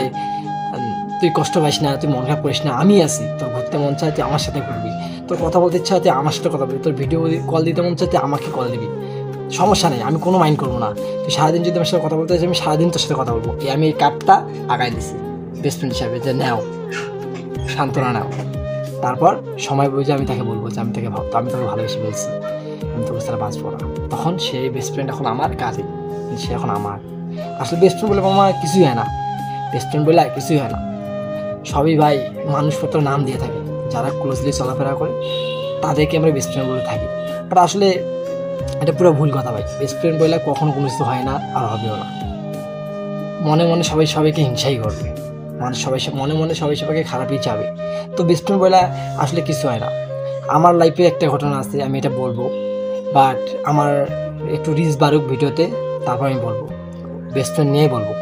তুই কষ্ট পাইস না, তুই মন খারাপ করিস না, আমি আছি। তোর ঘুরতে মন চায় তুই আমার সাথে ঘুরবি, তোর কথা বলতে ইচ্ছা হয় তুই আমার সাথে কথা বলবি, তোর ভিডিও কল দিতে মন চায় তুই আমাকে কল দিবি, সমস্যা নেই, আমি কোনো মাইন্ড করবো না। তুই সারাদিন যদি আমার সাথে কথা বলতে চাই, আমি সারাদিন তোর সাথে কথা বলবো। আমি এই কার্ডটা আগায় দিছি বেস্ট ফ্রেন্ড হিসাবে, যে নাও, সান্ত্বনা নাও। তারপর সময় বুঝে আমি তাকে বলবো যে আমি তোকে ভালোবেসে বলছি, আমি তোকে ছাড়া বাঁচবো না। তখন সেই বেস্ট ফ্রেন্ড এখন আমার কাছে, সে এখন আমার। আসলে বেস্ট ফ্রেন্ড বলে আমার কিছুই হয় না, বেস্ট ফ্রেন্ড বলে কিছুই হয় না। সবই ভাই মানুষপত্র নাম দিয়ে থাকে, যারা ক্লোজলি চলাফেরা করে তাদেরকে আমরা বেস্ট ফ্রেন্ড বলে থাকি। বাট আসলে এটা পুরো ভুল কথা ভাই। বেস্ট ফ্রেন্ড বলে কখনো কোনো কিছু হয় না, আর হবেও না। মনে মনে সবাই সবাইকে হিংসাই করবে, মানুষ মনে মনে সবাই সবাইকে খারাপই চাবে। তো বেস্ট ফ্রেন্ড বলে আসলে কিছু হয় না। আমার লাইফে একটা ঘটনা আছে, আমি এটা বলবো, বাট আমার একটু রিচ বাড়ুক ভিডিওতে, তারপর আমি বলবো, বেস্ট ফ্রেন্ড নিয়ে বলবো।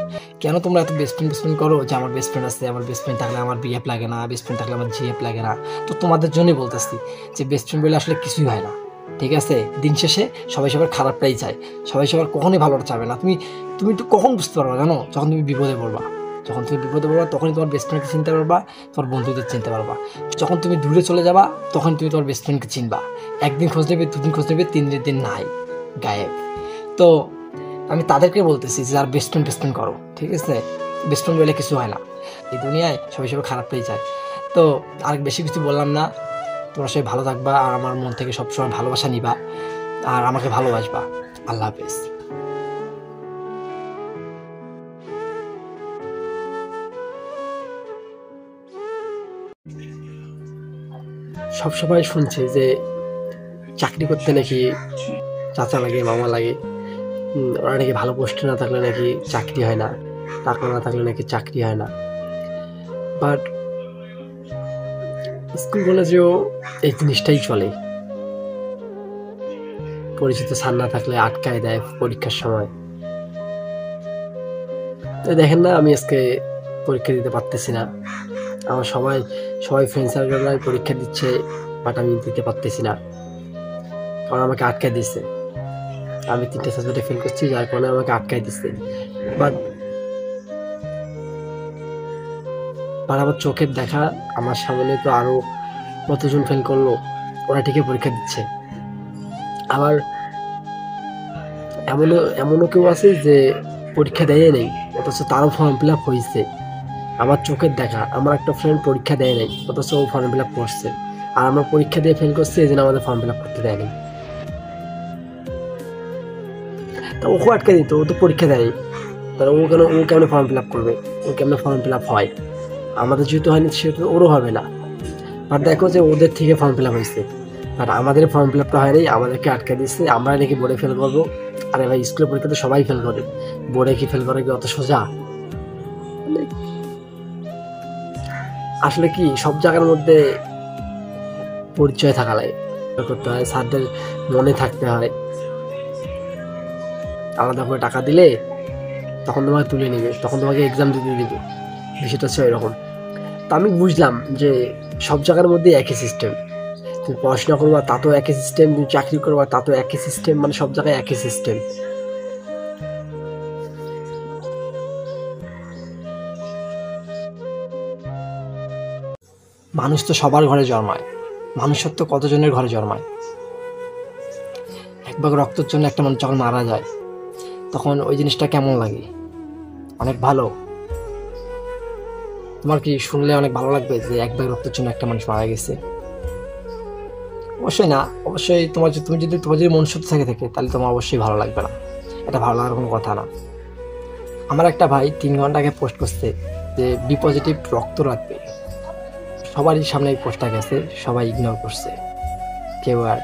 কেন তোমরা এত বেস্ট ফ্রেন্ড করো যে আমার বেস্ট ফ্রেন্ড আছে, আমার বেস্ট ফ্রেন্ড থাকলে আমার বিএফ লাগে না, বেস্ট ফ্রেন্ড থাকলে আমার জিএফ লাগে না। তো তোমাদের জন্যই বলতেছি যে বেস্ট ফ্রেন্ড বলে আসলে কিছুই হয় না, ঠিক আছে? দিন শেষে সবাই সবার খারাপটাই চায়, সবাই সবার কখনোই ভালোটা চাবে না। তুমি তো কখন বুঝতে পারবা জানো? যখন তুমি বিপদে পড়বা। যখন তুমি বিপদে পড়বা তখনই তোমার বেস্ট ফ্রেন্ডকে চিনতে পারবা, তোমার বন্ধুদের চিনতে পারবা। যখন তুমি দূরে চলে যাবা, তখন তুমি তোমার বেস্ট ফ্রেন্ডকে চিনবা। একদিন খোঁজ নেবে, 2 দিন খোঁজ নেবে, 3 দিন নাই, গায়েব। তো আমি তাদেরকে বলতেছি যে আর বেস্ট ফ্রেন্ড করো, ঠিক আছে? বেস্ট ফ্রেন্ড বলে কিছু হয় না, এই দুনিয়ায় সবাই খারাপটাই চায়। তো আর বেশি কিছু বললাম না, তোমরা সবাই ভালো থাকবা, আর আমার মন থেকে সবসময় ভালোবাসা নিবা, আর আমাকে ভালোবাসবা। আল্লাহ হাফেজ। সবসময় শুনছে যে চাকরি করতে নাকি চাচা লাগে, মামা লাগে, ওরা নাকি ভালো পোস্টে না থাকলে নাকি চাকরি হয় না, টাকা না থাকলে নাকি চাকরি হয় না। বাট স্কুল কলেজেও এই জিনিসটাই চলে, পরিচিত স্যার না থাকলে আটকায় দেয় পরীক্ষার সময়। দেখেন না, আমি আজকে পরীক্ষা দিতে পারতেছি না, আমার সবাই ফ্রেন্ড সার্কেলরাই পরীক্ষা দিচ্ছে, বাট আমি দিতে পারতেছি না, কারণ আমাকে আটকায় দিচ্ছে। আমি 3টা সাবজেক্টে ফেল করছি, যার কারণে আমাকে আটকায় দিচ্ছে। বাট আমার চোখের দেখা, আমার সামনে তো আরো কতজন ফেল করলো, ওরা ঠিকই পরীক্ষা দিচ্ছে। আবার এমনও কেউ আছে যে পরীক্ষা দেয় নেই, অথচ তারও ফর্ম ফিল আপ হয়েছে। আমার চোখের দেখা, আমার একটা ফ্রেন্ড পরীক্ষা দেয় নাই, অথচ ও ফর্ম ফিল আপ করছে। আর আমরা পরীক্ষা দিয়ে ফেল করছি, এই জন্য আমাদের ফর্ম ফিল আপ করতে দেয়নি। তা ওকে আটকে দিত, ও তো পরীক্ষা দেয়নি, তাহলে ও কেমন ফর্ম ফিল আপ করবে? ও কেমন ফর্ম ফিল আপ হয়? আমাদের যেহেতু হয়নি, সেহেতু ওরও হবে না। আর দেখো যে ওদের থেকে ফর্ম ফিল আপ হয়েছে, আর আমাদের ফর্ম ফিল আপটা হয়নি, আমাদেরকে আটকে দিচ্ছে। আমরা নাকি বোর্ডে ফেল করবো। আরে ভাই, স্কুলের পরীক্ষাতে সবাই ফেল করে, বোর্ডে কি ফেল করে কি অত সোজা? আসলে কি সব জায়গার মধ্যে পরিচয় থাকা লাগে, করতে হয়, স্যারদের মনে থাকতে হয়। আলাদা করে টাকা দিলে তখন তোমাকে তুলে নিবে, তখন তোমাকে এক্সাম দিতে দিবে, বিষয়টা হচ্ছে এরকম। তা আমি বুঝলাম যে সব জায়গার মধ্যে একই সিস্টেম। তুমি পড়াশোনা করবা তা তো একই সিস্টেম, তুমি চাকরি করবা তা তো একই সিস্টেম, মানে সব জায়গায় একই সিস্টেম। মানুষ তো সবার ঘরে জন্মায়, মানুষের তো কতজনের ঘরে জন্মায়। ভাগ রক্তের জন্য একটা মানুষ যখন মারা যায় তখন ওই জিনিসটা কেমন লাগে? অনেক ভালো। তোমার কি শুনলে অনেক ভালো লাগবে যে 1 ভাগ রক্তের জন্য একটা মানুষ মারা গেছে? অবশ্যই না। অবশ্যই তোমার যদি মনুষ্যত্ব থাকে তাহলে তোমার অবশ্যই ভালো লাগবে না। এটা ভালো লাগার কোনো কথা না। আমার একটা ভাই 3 ঘন্টা আগে পোস্ট করছে যে বি পজিটিভ রক্ত লাগবে। সবারই সামনে এই পোস্টটা গেছে, সবাই ইগনোর করছে, কেউ আর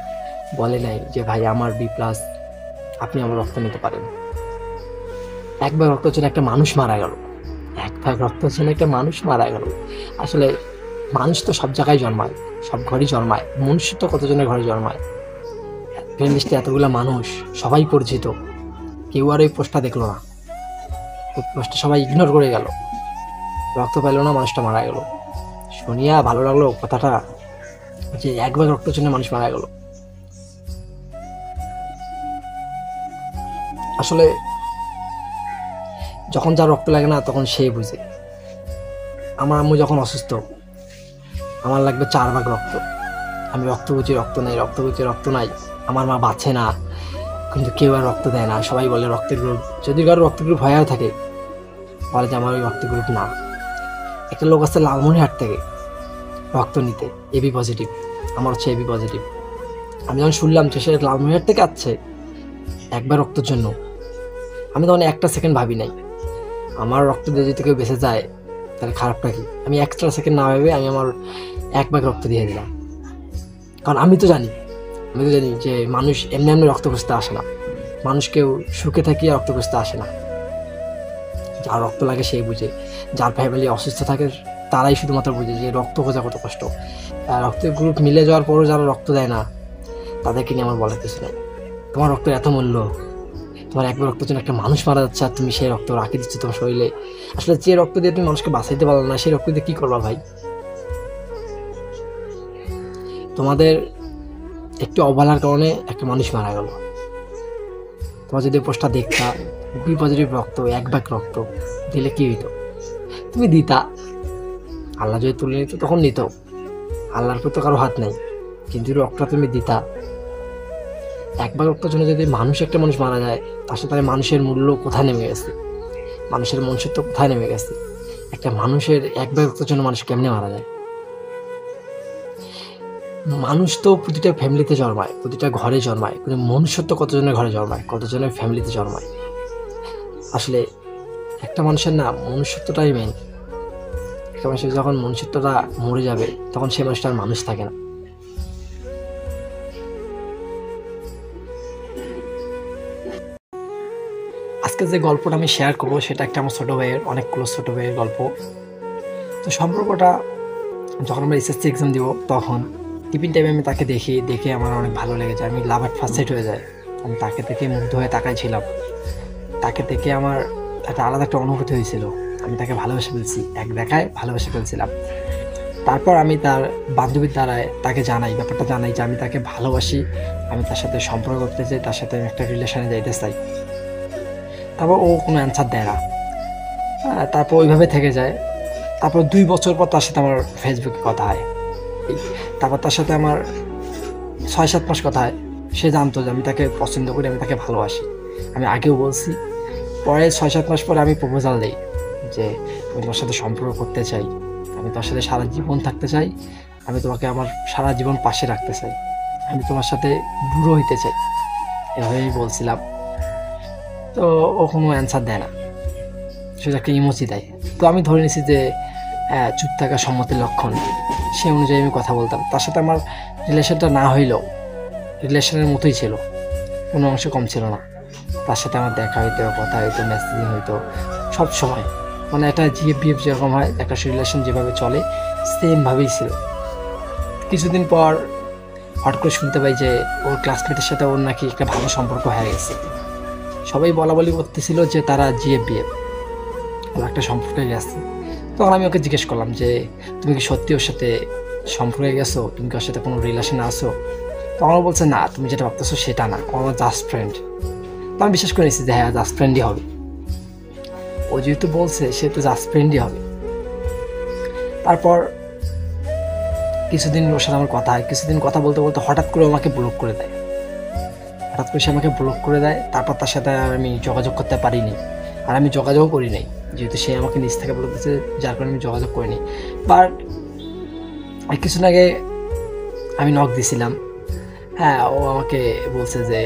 বলে নাই যে ভাই আমার বি প্লাস, আপনি আমার রক্ত নিতে পারেন। 1 ভাগ রক্তের জন্য একটা মানুষ মারা গেল। 1 ভাগ রক্তের জন্য একটা মানুষ মারা গেল। আসলে মানুষ তো সব জায়গায় জন্মায়, সব ঘরেই জন্মায়। মনুষ্য তো কতজনের ঘরে জন্মায়। প্রেম লিস্টে এতগুলো মানুষ, সবাই পরিচিত, কেউ আর ওই পোস্টটা দেখলো না। ওই পোস্টটা সবাই ইগনোর করে গেল, রক্ত পেল না, মানুষটা মারা গেল। শুনিয়া ভালো লাগলো কথাটা যে 1 ভাগ রক্তের জন্য মানুষ মারা গেল। আসলে যখন যার রক্ত লাগে না তখন সেই বুঝে। আমার আম্মু যখন অসুস্থ, আমার লাগবে 4 ভাগ রক্ত। আমি রক্ত বুঝি, রক্ত নাই, রক্ত বুঝি, রক্ত নাই। আমার মা বাঁচে না, কিন্তু কেউ আর রক্ত দেয় না। সবাই বলে রক্তের গ্রুপ, যদি কারো রক্ত গ্রুপ হয়েও থাকে বলে যে আমার ওই রক্ত গ্রুপ না। একটা লোক আসছে লালমনিরহাট থেকে রক্ত নিতে, এবি পজিটিভ। আমার হচ্ছে এবি পজিটিভ। আমি যখন শুনলাম যে সে লালমনিরহাট থেকে আসছে 1 ভাগ রক্তের জন্য, আমি তখন একটা সেকেন্ড ভাবি নাই আমার রক্ত দিয়ে যদি কেউ বেঁচে যায় তাহলে খারাপটা কি। আমি এক্সট্রা সেকেন্ড না ভেবে আমি আমার 1 ভাগ রক্ত দিয়ে দিলাম। কারণ আমি তো জানি যে মানুষ এমনি এমনি রক্ত খুঁজতে আসে না। মানুষ কেউ সুখে থাকিয়ে রক্ত খুঁজতে আসে না। যার রক্ত লাগে সেই বুঝে। যার ফ্যামিলি অসুস্থ থাকে তারাই শুধুমাত্র বুঝে যে রক্ত খোঁজা কত কষ্ট। রক্তের গ্রুপ মিলে যাওয়ার পরও যারা রক্ত দেয় না তাদেরকে নিয়ে আমার বলার কিছু নেই। তোমার রক্তের এত মূল্য, তোমার 1 ভাগ রক্তের জন্য একটা মানুষ মারা যাচ্ছে আর তুমি সেই রক্ত রাখি দিচ্ছ তোমার শরীরে। আসলে যে রক্ত দিয়ে তুমি মানুষকে বাঁচাইতে পারলো না সেই রক্ত দিয়ে কী করবা ভাই? তোমাদের একটু অবহেলার কারণে একটা মানুষ মারা গেল। তোমার যদি পোস্টটা দেখতা বি পজিটিভ রক্ত, 1 ভাগ রক্ত দিলে কি হইতো? তুমি দিতা। আল্লাহ যদি তুলে নিত তখন নিত, আল্লাহর প্রতি কারো হাত নেই, কিন্তু রক্তটা তুমি দিতা। 1 ভাগ রক্তের জন্য যদি একটা মানুষ মারা যায় তার সাথে মানুষের মূল্য কোথায় নেমে গেছে, মানুষের মনুষ্যত্ব কোথায় নেমে গেছে? একটা মানুষের 1 ভাগ রক্তের জন্য মানুষ কেমনে মারা যায়? মানুষ তো প্রতিটা ফ্যামিলিতে জন্মায়, প্রতিটা ঘরে জন্মায়, কিন্তু মনুষ্যত্ব কতজনের ঘরে জন্মায়, কতজনের ফ্যামিলিতে জন্মায়? আসলে একটা মানুষের না মনুষ্যত্বটাই মেন। একটা মানুষের যখন মনুষ্যত্বটা মরে যাবে তখন সে মানুষটা আর মানুষ থাকে না। আজকে যে গল্পটা আমি শেয়ার করবো সেটা একটা আমার ছোটো ভাইয়ের, অনেক ক্লোজ ছোটো ভাইয়ের গল্প। তো সম্পর্কটা যখন আমরা এসএসসি এক্সাম দিব তখন টিফিন টাইমে আমি তাকে দেখে আমার অনেক ভালো লেগেছে। আমি লাভ অ্যাট ফার্স্ট সাইট হয়ে যায়। আমি তাকে দেখে মুগ্ধ হয়ে তাকাইছিলাম। তাকে দেখে আমার একটা আলাদা একটা অনুভূতি হয়েছিল। আমি তাকে ভালোবেসে ফেলছি, এক দেখায় ভালোবেসে ফেলছিলাম। তারপর আমি তার বান্ধবীর দ্বারায় তাকে ব্যাপারটা জানাই যে আমি তাকে ভালোবাসি, আমি তার সাথে সম্পর্ক করতে চাই, তার সাথে আমি একটা রিলেশনে যাইতে চাই। তারপর ও কোনো অ্যান্সার দেয় না। তারপর ওইভাবে থেকে যায়। তারপর 2 বছর পর তার সাথে আমার ফেসবুকে কথা হয়। তারপর তার সাথে আমার 6-7 মাস কথা হয়। সে জানতো যে আমি তাকে পছন্দ করি, আমি তাকে ভালোবাসি। আমি আগেও বলছি। পরে 6-7 মাস পরে আমি প্রপোজাল দিই যে আমি তোমার সাথে সম্পর্ক করতে চাই, আমি তোমার সাথে সারা জীবন থাকতে চাই, আমি তোমাকে আমার সারা জীবন পাশে রাখতে চাই, আমি তোমার সাথে বুড়ো হইতে চাই, এভাবেই বলছিলাম। তো ও কোনো অ্যান্সার দেয় না, শুধু একটা ইমোজি দেয়। তো আমি ধরে নিয়েছি যে চুপ থাকা সম্মতির লক্ষণ। সেই অনুযায়ী আমি কথা বলতাম। তার সাথে আমার রিলেশনটা না হইলেও রিলেশনের মতোই ছিল, কোনো অংশ কম ছিল না। তার সাথে আমার দেখা হইতো, কথা হইতো, মেসেজিং হইতো সব সময়। মানে একটা বিএফ যেরকম হয়, একটা রিলেশন যেভাবে চলে সেমভাবেই ছিল। কিছুদিন পর হঠাৎ করে শুনতে পাই যে ওর ক্লাসমেটের সাথে ওর নাকি একটা ভালো সম্পর্ক হয়ে গেছে। সবাই বলাবলি করতেছিল যে তারা বিএফ, ওর একটা সম্পর্কে গেছে। তখন আমি ওকে জিজ্ঞেস করলাম যে তুমি কি সত্যি ওর সাথে সম্পর্কে গেছো, তুমি কি ওর সাথে কোনো রিলেশনে আসো? তখন ও বলছে না, তুমি যেটা ভাবতেছো সেটা না, ও আমার জাস্ট ফ্রেন্ড। তো আমি বিশ্বাস করে নিয়েছি যে হ্যাঁ জাস্ট ফ্রেন্ডই হবে। ও যেহেতু বলছে সে তো জাস্ট ফ্রেন্ডই হবে। তারপর কিছুদিন ওর সাথে আমার কথা হয়। কিছুদিন কথা বলতে বলতে হঠাৎ করে আমাকে ব্লক করে দেয়। হঠাৎ করে সে আমাকে ব্লক করে দেয়, তারপর তার সাথে আর আমি যোগাযোগ করতে পারিনি, আর আমি যোগাযোগও করি নাই, যেহেতু সে আমাকে নিজ থেকে বলতেছে, যার কারণে আমি যোগাযোগ করিনি। বাট কিছুদিন আগে আমি নক দিছিলাম, হ্যাঁ ও আমাকে বলছে যে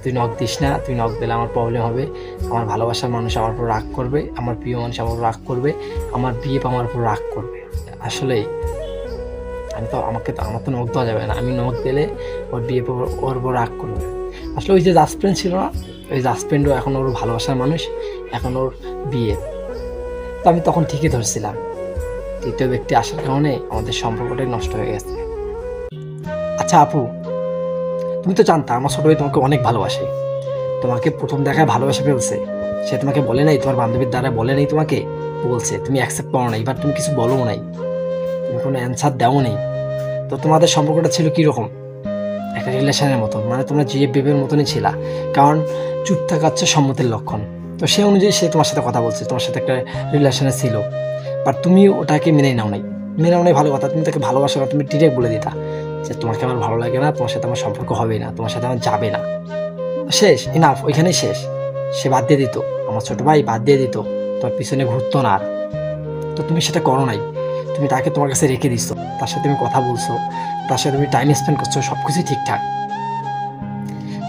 তুই নক দিস না, তুই নক দিলে আমার প্রবলেম হবে, আমার ভালোবাসার মানুষ আমার উপর রাগ করবে, আমার প্রিয় মানুষ আমার উপর রাগ করবে, আমার বিয়ে আমার উপর রাগ করবে। আসলে আমার তো নখ দেওয়া যাবে না, আমি নখ দিলে ওর বিয়ে ওর উপর রাগ করবে। আসলে ওই যে জাসপেন্ড ছিল না, ওই জাসপেন্ডও এখন ওর ভালোবাসার মানুষ, এখন ওর বিয়ে। তো আমি তখন ঠিকই ধরছিলাম, তৃতীয় ব্যক্তি আসার কারণে আমাদের সম্পর্কটাই নষ্ট হয়ে গেছে। আচ্ছা আপু, তুমি তো জানতা আমার ছোট ভাই তোমাকে অনেক ভালোবাসে, তোমাকে প্রথম দেখায় ভালোবাসে ফেলছে, সে তোমাকে বলে নাই, তোমার বান্ধবীর দ্বারা বলে নাই, তোমাকে বলছে, তুমি অ্যাকসেপ্ট করো নাই, এবার তুমি কিছু বলো নাই, তুমি কোনো অ্যান্সার দাও নেই। তো তোমাদের সম্পর্কটা ছিল কীরকম? একটা রিলেশনের মতো, মানে তোমরা যে বেবের মতনই ছিলা, কারণ চুপ থাকা হচ্ছে সম্মতির লক্ষণ। তো সে অনুযায়ী সে তোমার সাথে কথা বলছে, তোমার সাথে একটা রিলেশনে ছিল, বাট তুমি ওটাকে মেনে নাও নাই। ভালো কথা, তুমি তাকে ভালোবাসো না, তুমি ডিরেক্ট বলে দিতা যে তোমাকে আমার ভালো লাগে না, তোমার সাথে আমার সম্পর্ক হবে না, তোমার সাথে আমার যাবে না, শেষ, ইনাফ, ওইখানেই শেষ। সে বাদ দিয়ে দিত, আমার ছোট ভাই বাদ দিয়ে দিত, তোমার পিছনে ঘুরতো না আর। তো তুমি সেটা করো নাই, তুমি তাকে তোমার কাছে রেখে দিচ্ছ, তার সাথে তুমি কথা বলছো, তার সাথে তুমি টাইম স্পেন্ড করছো, সব কিছুই ঠিকঠাক।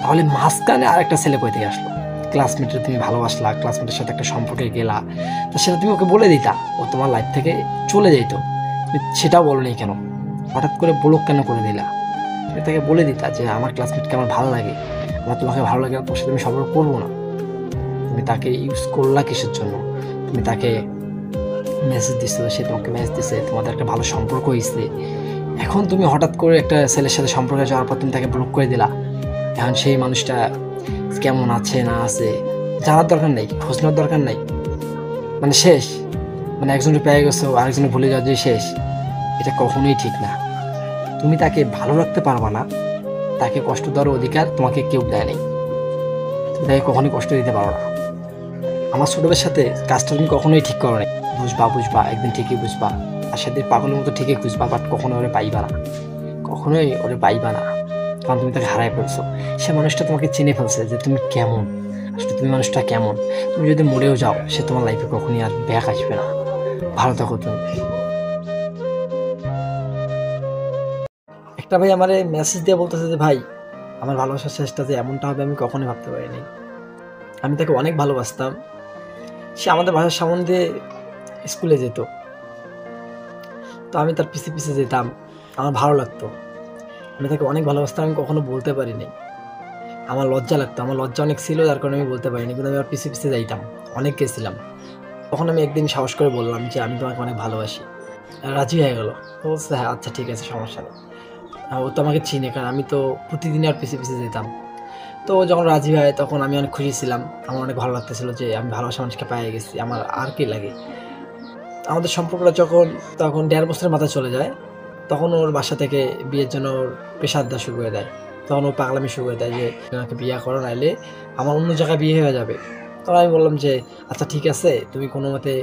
তাহলে মাঝখানে আর একটা ছেলে কই থেকে আসলো? ক্লাসমেটের তুমি ভালোবাসলা, ক্লাসমেটের সাথে একটা সম্পর্কে গেলা, তো সেটা তুমি ওকে বলে দিতা, ও তোমার লাইফ থেকে চলে যেত, তুমি সেটাও বলো নি কেন? হঠাৎ করে ব্লক কেন করে দিলা? তুমি তাকে বলে দিতা যে আমার ক্লাসমেটকে আমার ভালো লাগে, আমার তোমাকে ভালো লাগে না, তোর সাথে আমি সম্পর্ক করবো না। তুমি তাকে ইউজ করলা কিসের জন্য? তুমি তাকে মেসেজ দিছো, সে তোমাকে মেসেজ দিছে, তোমাদের একটা ভালো সম্পর্ক হয়েছে, এখন তুমি হঠাৎ করে একটা ছেলের সাথে সম্পর্কে যাওয়ার পর তুমি তাকে ব্লক করে দিলা। এখন সেই মানুষটা কেমন আছে না আছে জানার দরকার নেই, খোঁজ নেওয়ার দরকার নাই, মানে শেষ, মানে একজনের পেয়ে গেছো আরেকজনে ভুলে যাওয়া যে শেষ, এটা কখনোই ঠিক না। তুমি তাকে ভালো রাখতে পারবা না, তাকে কষ্ট দেওয়ার অধিকার তোমাকে কেউ দেয় নেই, তুমি তাকে কখনোই কষ্ট দিতে পারো না। আমার ছোটদের সাথে কাজটা তুমি কখনোই ঠিক করো না, বুঝবা একদিন ঠিকই বুঝবা, আর সেদিন পাগলের মতো ঠিকই খুঁজবা, বাট কখনো ওরে পাইবা না, কখনোই ওরে পাইবা না, কারণ তুমি তাকে হারাই ফেলছো। সে মানুষটা তোমাকে চিনে ফেলছে যে তুমি কেমন, আসলে তুমি মানুষটা কেমন। তুমি যদি মরেও যাও, সে তোমার লাইফে কখনই আর ব্যাক আসবে না। ভালো থাকো তুমি। একটা ভাই আমারে মেসেজ দিয়ে বলতেছে যে ভাই আমার ভালোবাসার শেষটা যে এমনটা হবে আমি কখনোই ভাবতে পারিনি। আমি তাকে অনেক ভালোবাসতাম, সে আমাদের বাসার সামনে দিয়ে স্কুলে যেত, তো আমি তার পিছে পিছে যেতাম, আমার ভালো লাগতো, আমি তাকে অনেক ভালোবাসতাম, আমি কখনো বলতে পারিনি, আমার লজ্জা লাগতো, আমার লজ্জা অনেক ছিল, যার কারণে আমি বলতে পারিনি, কিন্তু আমি আর পিছে পিছে যাইতাম, অনেক গেছিলাম। তখন আমি একদিন সাহস করে বললাম যে আমি তোমাকে অনেক ভালোবাসি, রাজি হয়ে গেল, তো বলছে হ্যাঁ আচ্ছা ঠিক আছে সমস্যা নেই। ও তো আমাকে চিনে, কারণ আমি তো প্রতিদিন আর পিছে পিছে যেতাম। তো যখন রাজি হয় তখন আমি অনেক খুশি ছিলাম, আমার অনেক ভালো লাগতেছিল যে আমি ভালোবাসা মানুষকে পেয়ে গেছি, আমার আর কি লাগে। আমাদের সম্পর্কটা তখন 1.5 বছরের মাথায় চলে যায়, তখন ওর বাসা থেকে বিয়ের জন্য ওর প্রেশার দেওয়া শুরু করে দেয়, তখন ও পাগলামি শুরু করে দেয় যে আমাকে বিয়ে করো, নাইলে আমার অন্য জায়গায় বিয়ে হয়ে যাবে। তখন আমি বললাম যে আচ্ছা ঠিক আছে, তুমি কোনো মতে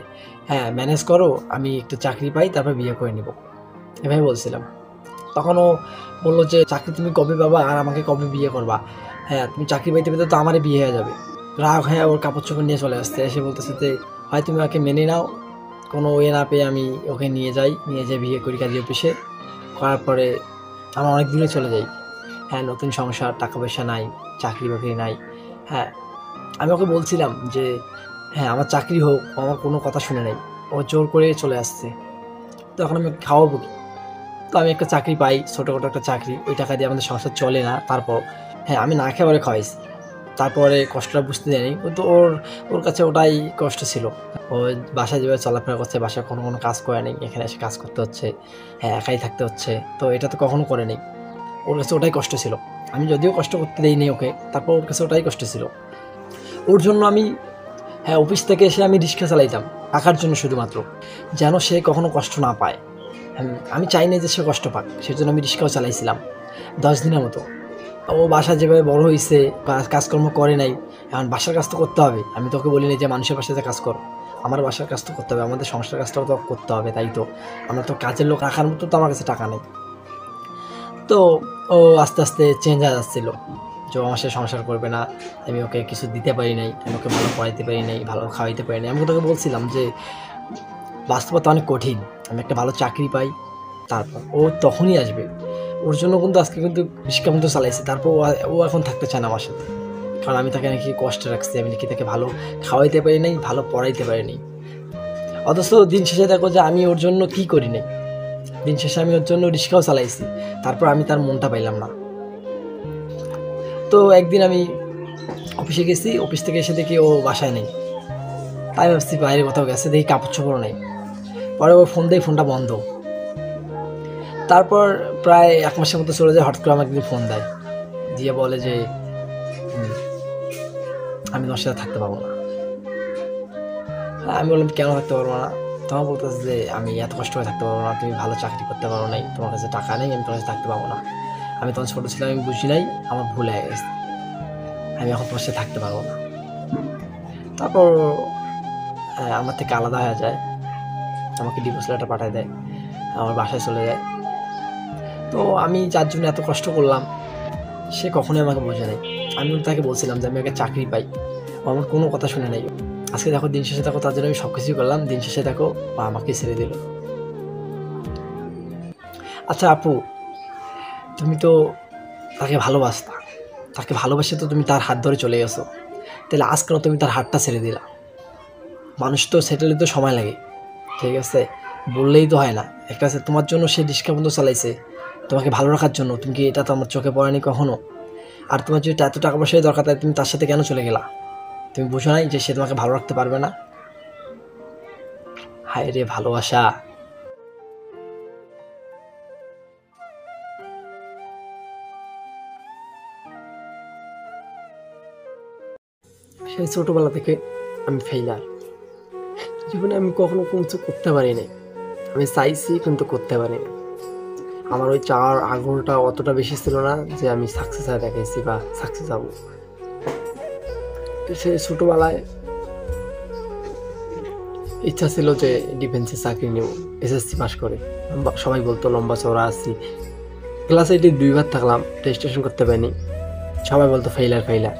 হ্যাঁ ম্যানেজ করো, আমি একটু চাকরি পাই তারপর বিয়ে করে নিব, এভাবে বলছিলাম। তখন ও বললো যে চাকরি তুমি কবে পাবা আর আমাকে কবে বিয়ে করবা, হ্যাঁ তুমি চাকরি পাইতে পেতে তো আমারই বিয়ে হয়ে যাবে। রাগ হয়ে ওর কাপড় চোপড় নিয়ে চলে আসছে, এসে বলতেছে যে হয় তুমি ওকে মেনে নাও, কোনো ওয়ে না পেয়ে আমি ওকে নিয়ে যাই বিয়ে করি কাজী অফিসে, করার পরে আমরা অনেক দূরে চলে যাই। হ্যাঁ নতুন সংসার, টাকা পয়সা নাই, চাকরি বাকরি নাই। হ্যাঁ আমি ওকে বলছিলাম যে হ্যাঁ আমার চাকরি হোক, আমার কোনো কথা শুনে নেই, ও জোর করে চলে আসছে, তখন আমি খাওয়াবো কি? তো আমি একটা চাকরি পাই, ছোটোখাটো একটা চাকরি, ওই টাকা দিয়ে আমাদের সংসার চলে না, তারপর হ্যাঁ আমি না খেয়ে খাওয়াইছি, তারপরে কষ্টটা বুঝতে দেয়নি, তো ওর কাছে ওটাই কষ্ট ছিল। ও বাসায় যেভাবে চলাফেরা করছে, বাসায় কোনো কাজ করে নেই, এখানে এসে কাজ করতে হচ্ছে, হ্যাঁ একাই থাকতে হচ্ছে, তো এটা তো কখনো করে নেই, ওর কাছে ওটাই কষ্ট ছিল। আমি যদিও কষ্ট করতে দেইনি ওকে, তারপর ওর কাছে ওটাই কষ্ট ছিল। ওর জন্য আমি হ্যাঁ অফিস থেকে এসে আমি রিক্সা চালাইতাম টাকার জন্য, শুধুমাত্র যেন সে কখনো কষ্ট না পায়। আমি চাই না যে সে কষ্ট পাক, সেজন্য আমি রিক্সাও চালাইছিলাম 10 দিনের মতো। ও বাসা যেভাবে বড় হয়েছে, কাজকর্ম করে নাই, এখন বাসার কাজ তো করতে হবে, আমি তোকে বলিনি যে মানুষের বাসাতে কাজ কর, আমার বাসার কাজ তো করতে হবে, আমাদের সংসার কাজটাও তো করতে হবে, তাই তো আমরা তো কাজের লোক রাখার মতো তো আমার কাছে টাকা নেই। তো ও আস্তে আস্তে চেঞ্জ হয়ে যাচ্ছিল, যে ও আমার সাথে সংসার করবে না, আমি ওকে কিছু দিতে পারি নাই, আমি ওকে ভালো পড়াইতে পারি নাই, ভালো খাওয়াইতে পারি নাই। আমি তোকে বলছিলাম যে বাস্তবতা অনেক কঠিন, আমি একটা ভালো চাকরি পাই তারপর ও তখনই আসবে। ওর জন্য কিন্তু আজকে কিন্তু রিক্সা কিন্তু চালাইছে, তারপর ও এখন থাকতে চায় না আমার সাথে, কারণ আমি তাকে নাকি কষ্টে রাখছি, আমি নাকি তাকে ভালো খাওয়াইতে পারি নাই, ভালো পড়াইতে পারি নাই। অথচ দিন শেষে দেখো যে আমি ওর জন্য কি করি নাই, দিন শেষে আমি ওর জন্য রিক্সাও চালাইছি, তারপর আমি তার মনটা পাইলাম না। তো একদিন আমি অফিসে গেছি, অফিস থেকে এসে দেখি ও বাসায় নেই। তাই ভাবছি বাইরে কোথাও গেছে, দেখি কাপড় চোপড় নেই। পরে ও ফোন দেয়, ফোনটা বন্ধ। তারপর প্রায় 1 মাসের মতো চলে যায়, হঠাৎ করে আমাকে একদিন ফোন দেয়, দিয়ে বলে যে আমি তোমার সাথে থাকতে পারবো না। আমি বললাম কেন থাকতে পারবো না? তখন বলতেছে যে আমি এত কষ্ট করে থাকতে পারবো না, তুমি ভালো চাকরি করতে পারো নাই, তোমার কাছে টাকা নেই, আমি তোমার কাছে থাকতে পারবো না। আমি তখন ছোটো ছিলাম, আমি বুঝি নাই, আমার ভুল হয়ে গেছে, আমি এখন তোমার সাথে থাকতে পারবো না। তারপর আমার থেকে আলাদা হয়ে যায়, আমাকে ডিভোর্স লেটার পাঠিয়ে দেয়, আমার বাসায় চলে যায়। তো আমি যার জন্য এত কষ্ট করলাম সে কখনোই আমাকে বোঝে নাই। আমি তাকে বলছিলাম যে আমি একটা চাকরি পাই, আমার কোনো কথা শুনে নাই। আজকে দেখো দিন শেষে দেখো তার জন্য আমি সব কিছুই করলাম, দিন শেষে দেখো আমাকে ছেড়ে দিল। আচ্ছা আপু, তুমি তো তাকে ভালোবাসতা, তাকে ভালোবাসে তো তুমি তার হাত ধরে চলে গেছো, তাহলে আজ কেন তুমি তার হাতটা ছেড়ে দিলা? মানুষ তো সেটেলে তো সময় লাগে, ঠিক আছে, বললেই তো হয় না। একটা আছে তোমার জন্য সে রিক্সা বন্ধ চালাইছে, তোমাকে ভালো রাখার জন্য, তুমি কি এটা তো আমার চোখে পড়েনি কখনো? আর তোমার যদি এত টাকা পয়সার দরকার, তাই তুমি তার সাথে কেন চলে গেলা? তুমি বুঝো নাই যে সে তোমাকে ভালো রাখতে পারবে না? হায় রে ভালোবাসা! সেই ছোটবেলা থেকে আমি ফেইলার, জীবনে আমি কখনো কোনো কিছু করতে পারিনি। আমি চাইছি কিন্তু করতে পারিনি। আমার ওই চাওয়ার আগ্রহটা অতটা বেশি ছিল না যে আমি সাকসেস হয়ে দেখাইছি বা সাকসেস হবো। সে ছোটবেলায় ইচ্ছা ছিল যে ডিফেন্সে চাকরি নেব, এসএসসি পাস করে। সবাই বলতো লম্বা চওড়া আছি। ক্লাস 8-এ 2বার থাকলাম, রেজিস্ট্রেশন করতে পারিনি। সবাই বলতো ফেইলার ফেইলার,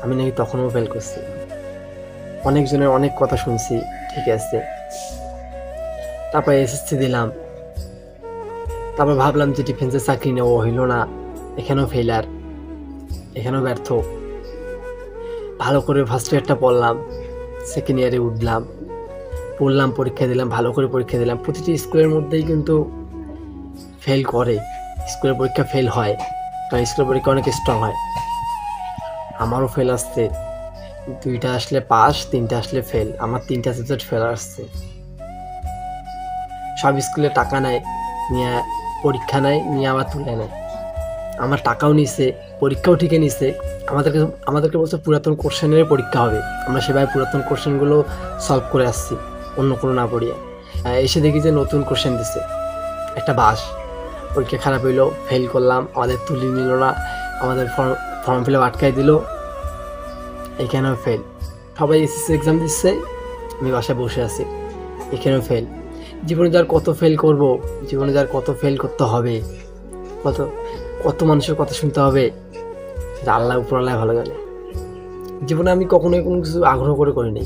আমি নাকি তখনও ফেল করছি। অনেকজনের অনেক কথা শুনছি, ঠিক আছে। তারপরে এসএসসি দিলাম, তারপর ভাবলাম যে ডিফেন্সে চাকরি নেব, হইল না, এখানেও ফেইলার, এখানেও ব্যর্থ। ভালো করে ফার্স্ট ইয়ারটা পড়লাম, সেকেন্ড ইয়ারে উঠলাম, পড়লাম, পরীক্ষা দিলাম, ভালো করে পরীক্ষা দিলাম। প্রতিটি স্কুলের মধ্যেই কিন্তু ফেল করে, স্কুলের পরীক্ষা ফেল হয়, কারণ স্কুলের পরীক্ষা অনেক স্ট্রং হয়। আমারও ফেল আসছে, 2টা আসলে পাস, 3টা আসলে ফেল। আমার 3টা সাবজেক্ট ফেল আসছে। সব স্কুলে টাকা নেয়, নিয়ে পরীক্ষা নেয়, নিয়ে আবার তুলে নেয়। আমার টাকাও নিছে, পরীক্ষাও ঠিকই নিছে। আমাদেরকে বলছে পুরাতন কোশ্চেনের পরীক্ষা হবে। আমরা সেভাবে পুরাতন কোশ্চেনগুলো সলভ করে আসছি, অন্য কোনো না পড়িয়ে। এসে দেখি যে নতুন কোশ্চেন দিছে, একটা বাস। পরীক্ষা খারাপ হইলো, ফেল করলাম, আমাদের তুলি নিল না, আমাদের ফর্ম ফিল আপ আটকাই দিল, এখানেও ফেল। সবাই এসএসসি এক্সাম দিচ্ছে, আমি বাসায় বসে আছি, এখানেও ফেল। জীবনে যার কত ফেল করব, জীবনে যার কত ফেল করতে হবে, কত কত মানুষের কথা শুনতে হবে, সেটা আল্লাহ উপরওয়ালায় ভালো জানে। জীবনে আমি কখনোই কোনো কিছু আগ্রহ করে করিনি,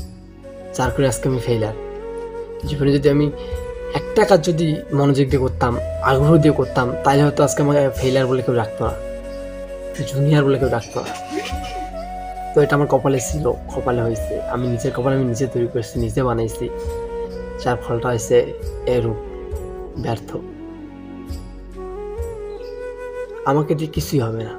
যার করে আজকে আমি ফেইলার। জীবনে যদি আমি একটা কাজ যদি মনোযোগ দিয়ে করতাম, আগ্রহ দিয়ে করতাম, তাহলে হয়তো আজকে আমাকে ফেইলার বলে কেউ ডাকতো না, জুনিয়র বলে কেউ ডাকতো না। তো এটা আমার কপালে ছিল, কপালে হয়েছে। আমি নিজের কপাল আমি নিজে তৈরি করেছি, নিজে বানাইছি, যার ফলটা হয়েছে এরূপ ব্যর্থ। আমাকে দিয়ে কিছুই হবে না।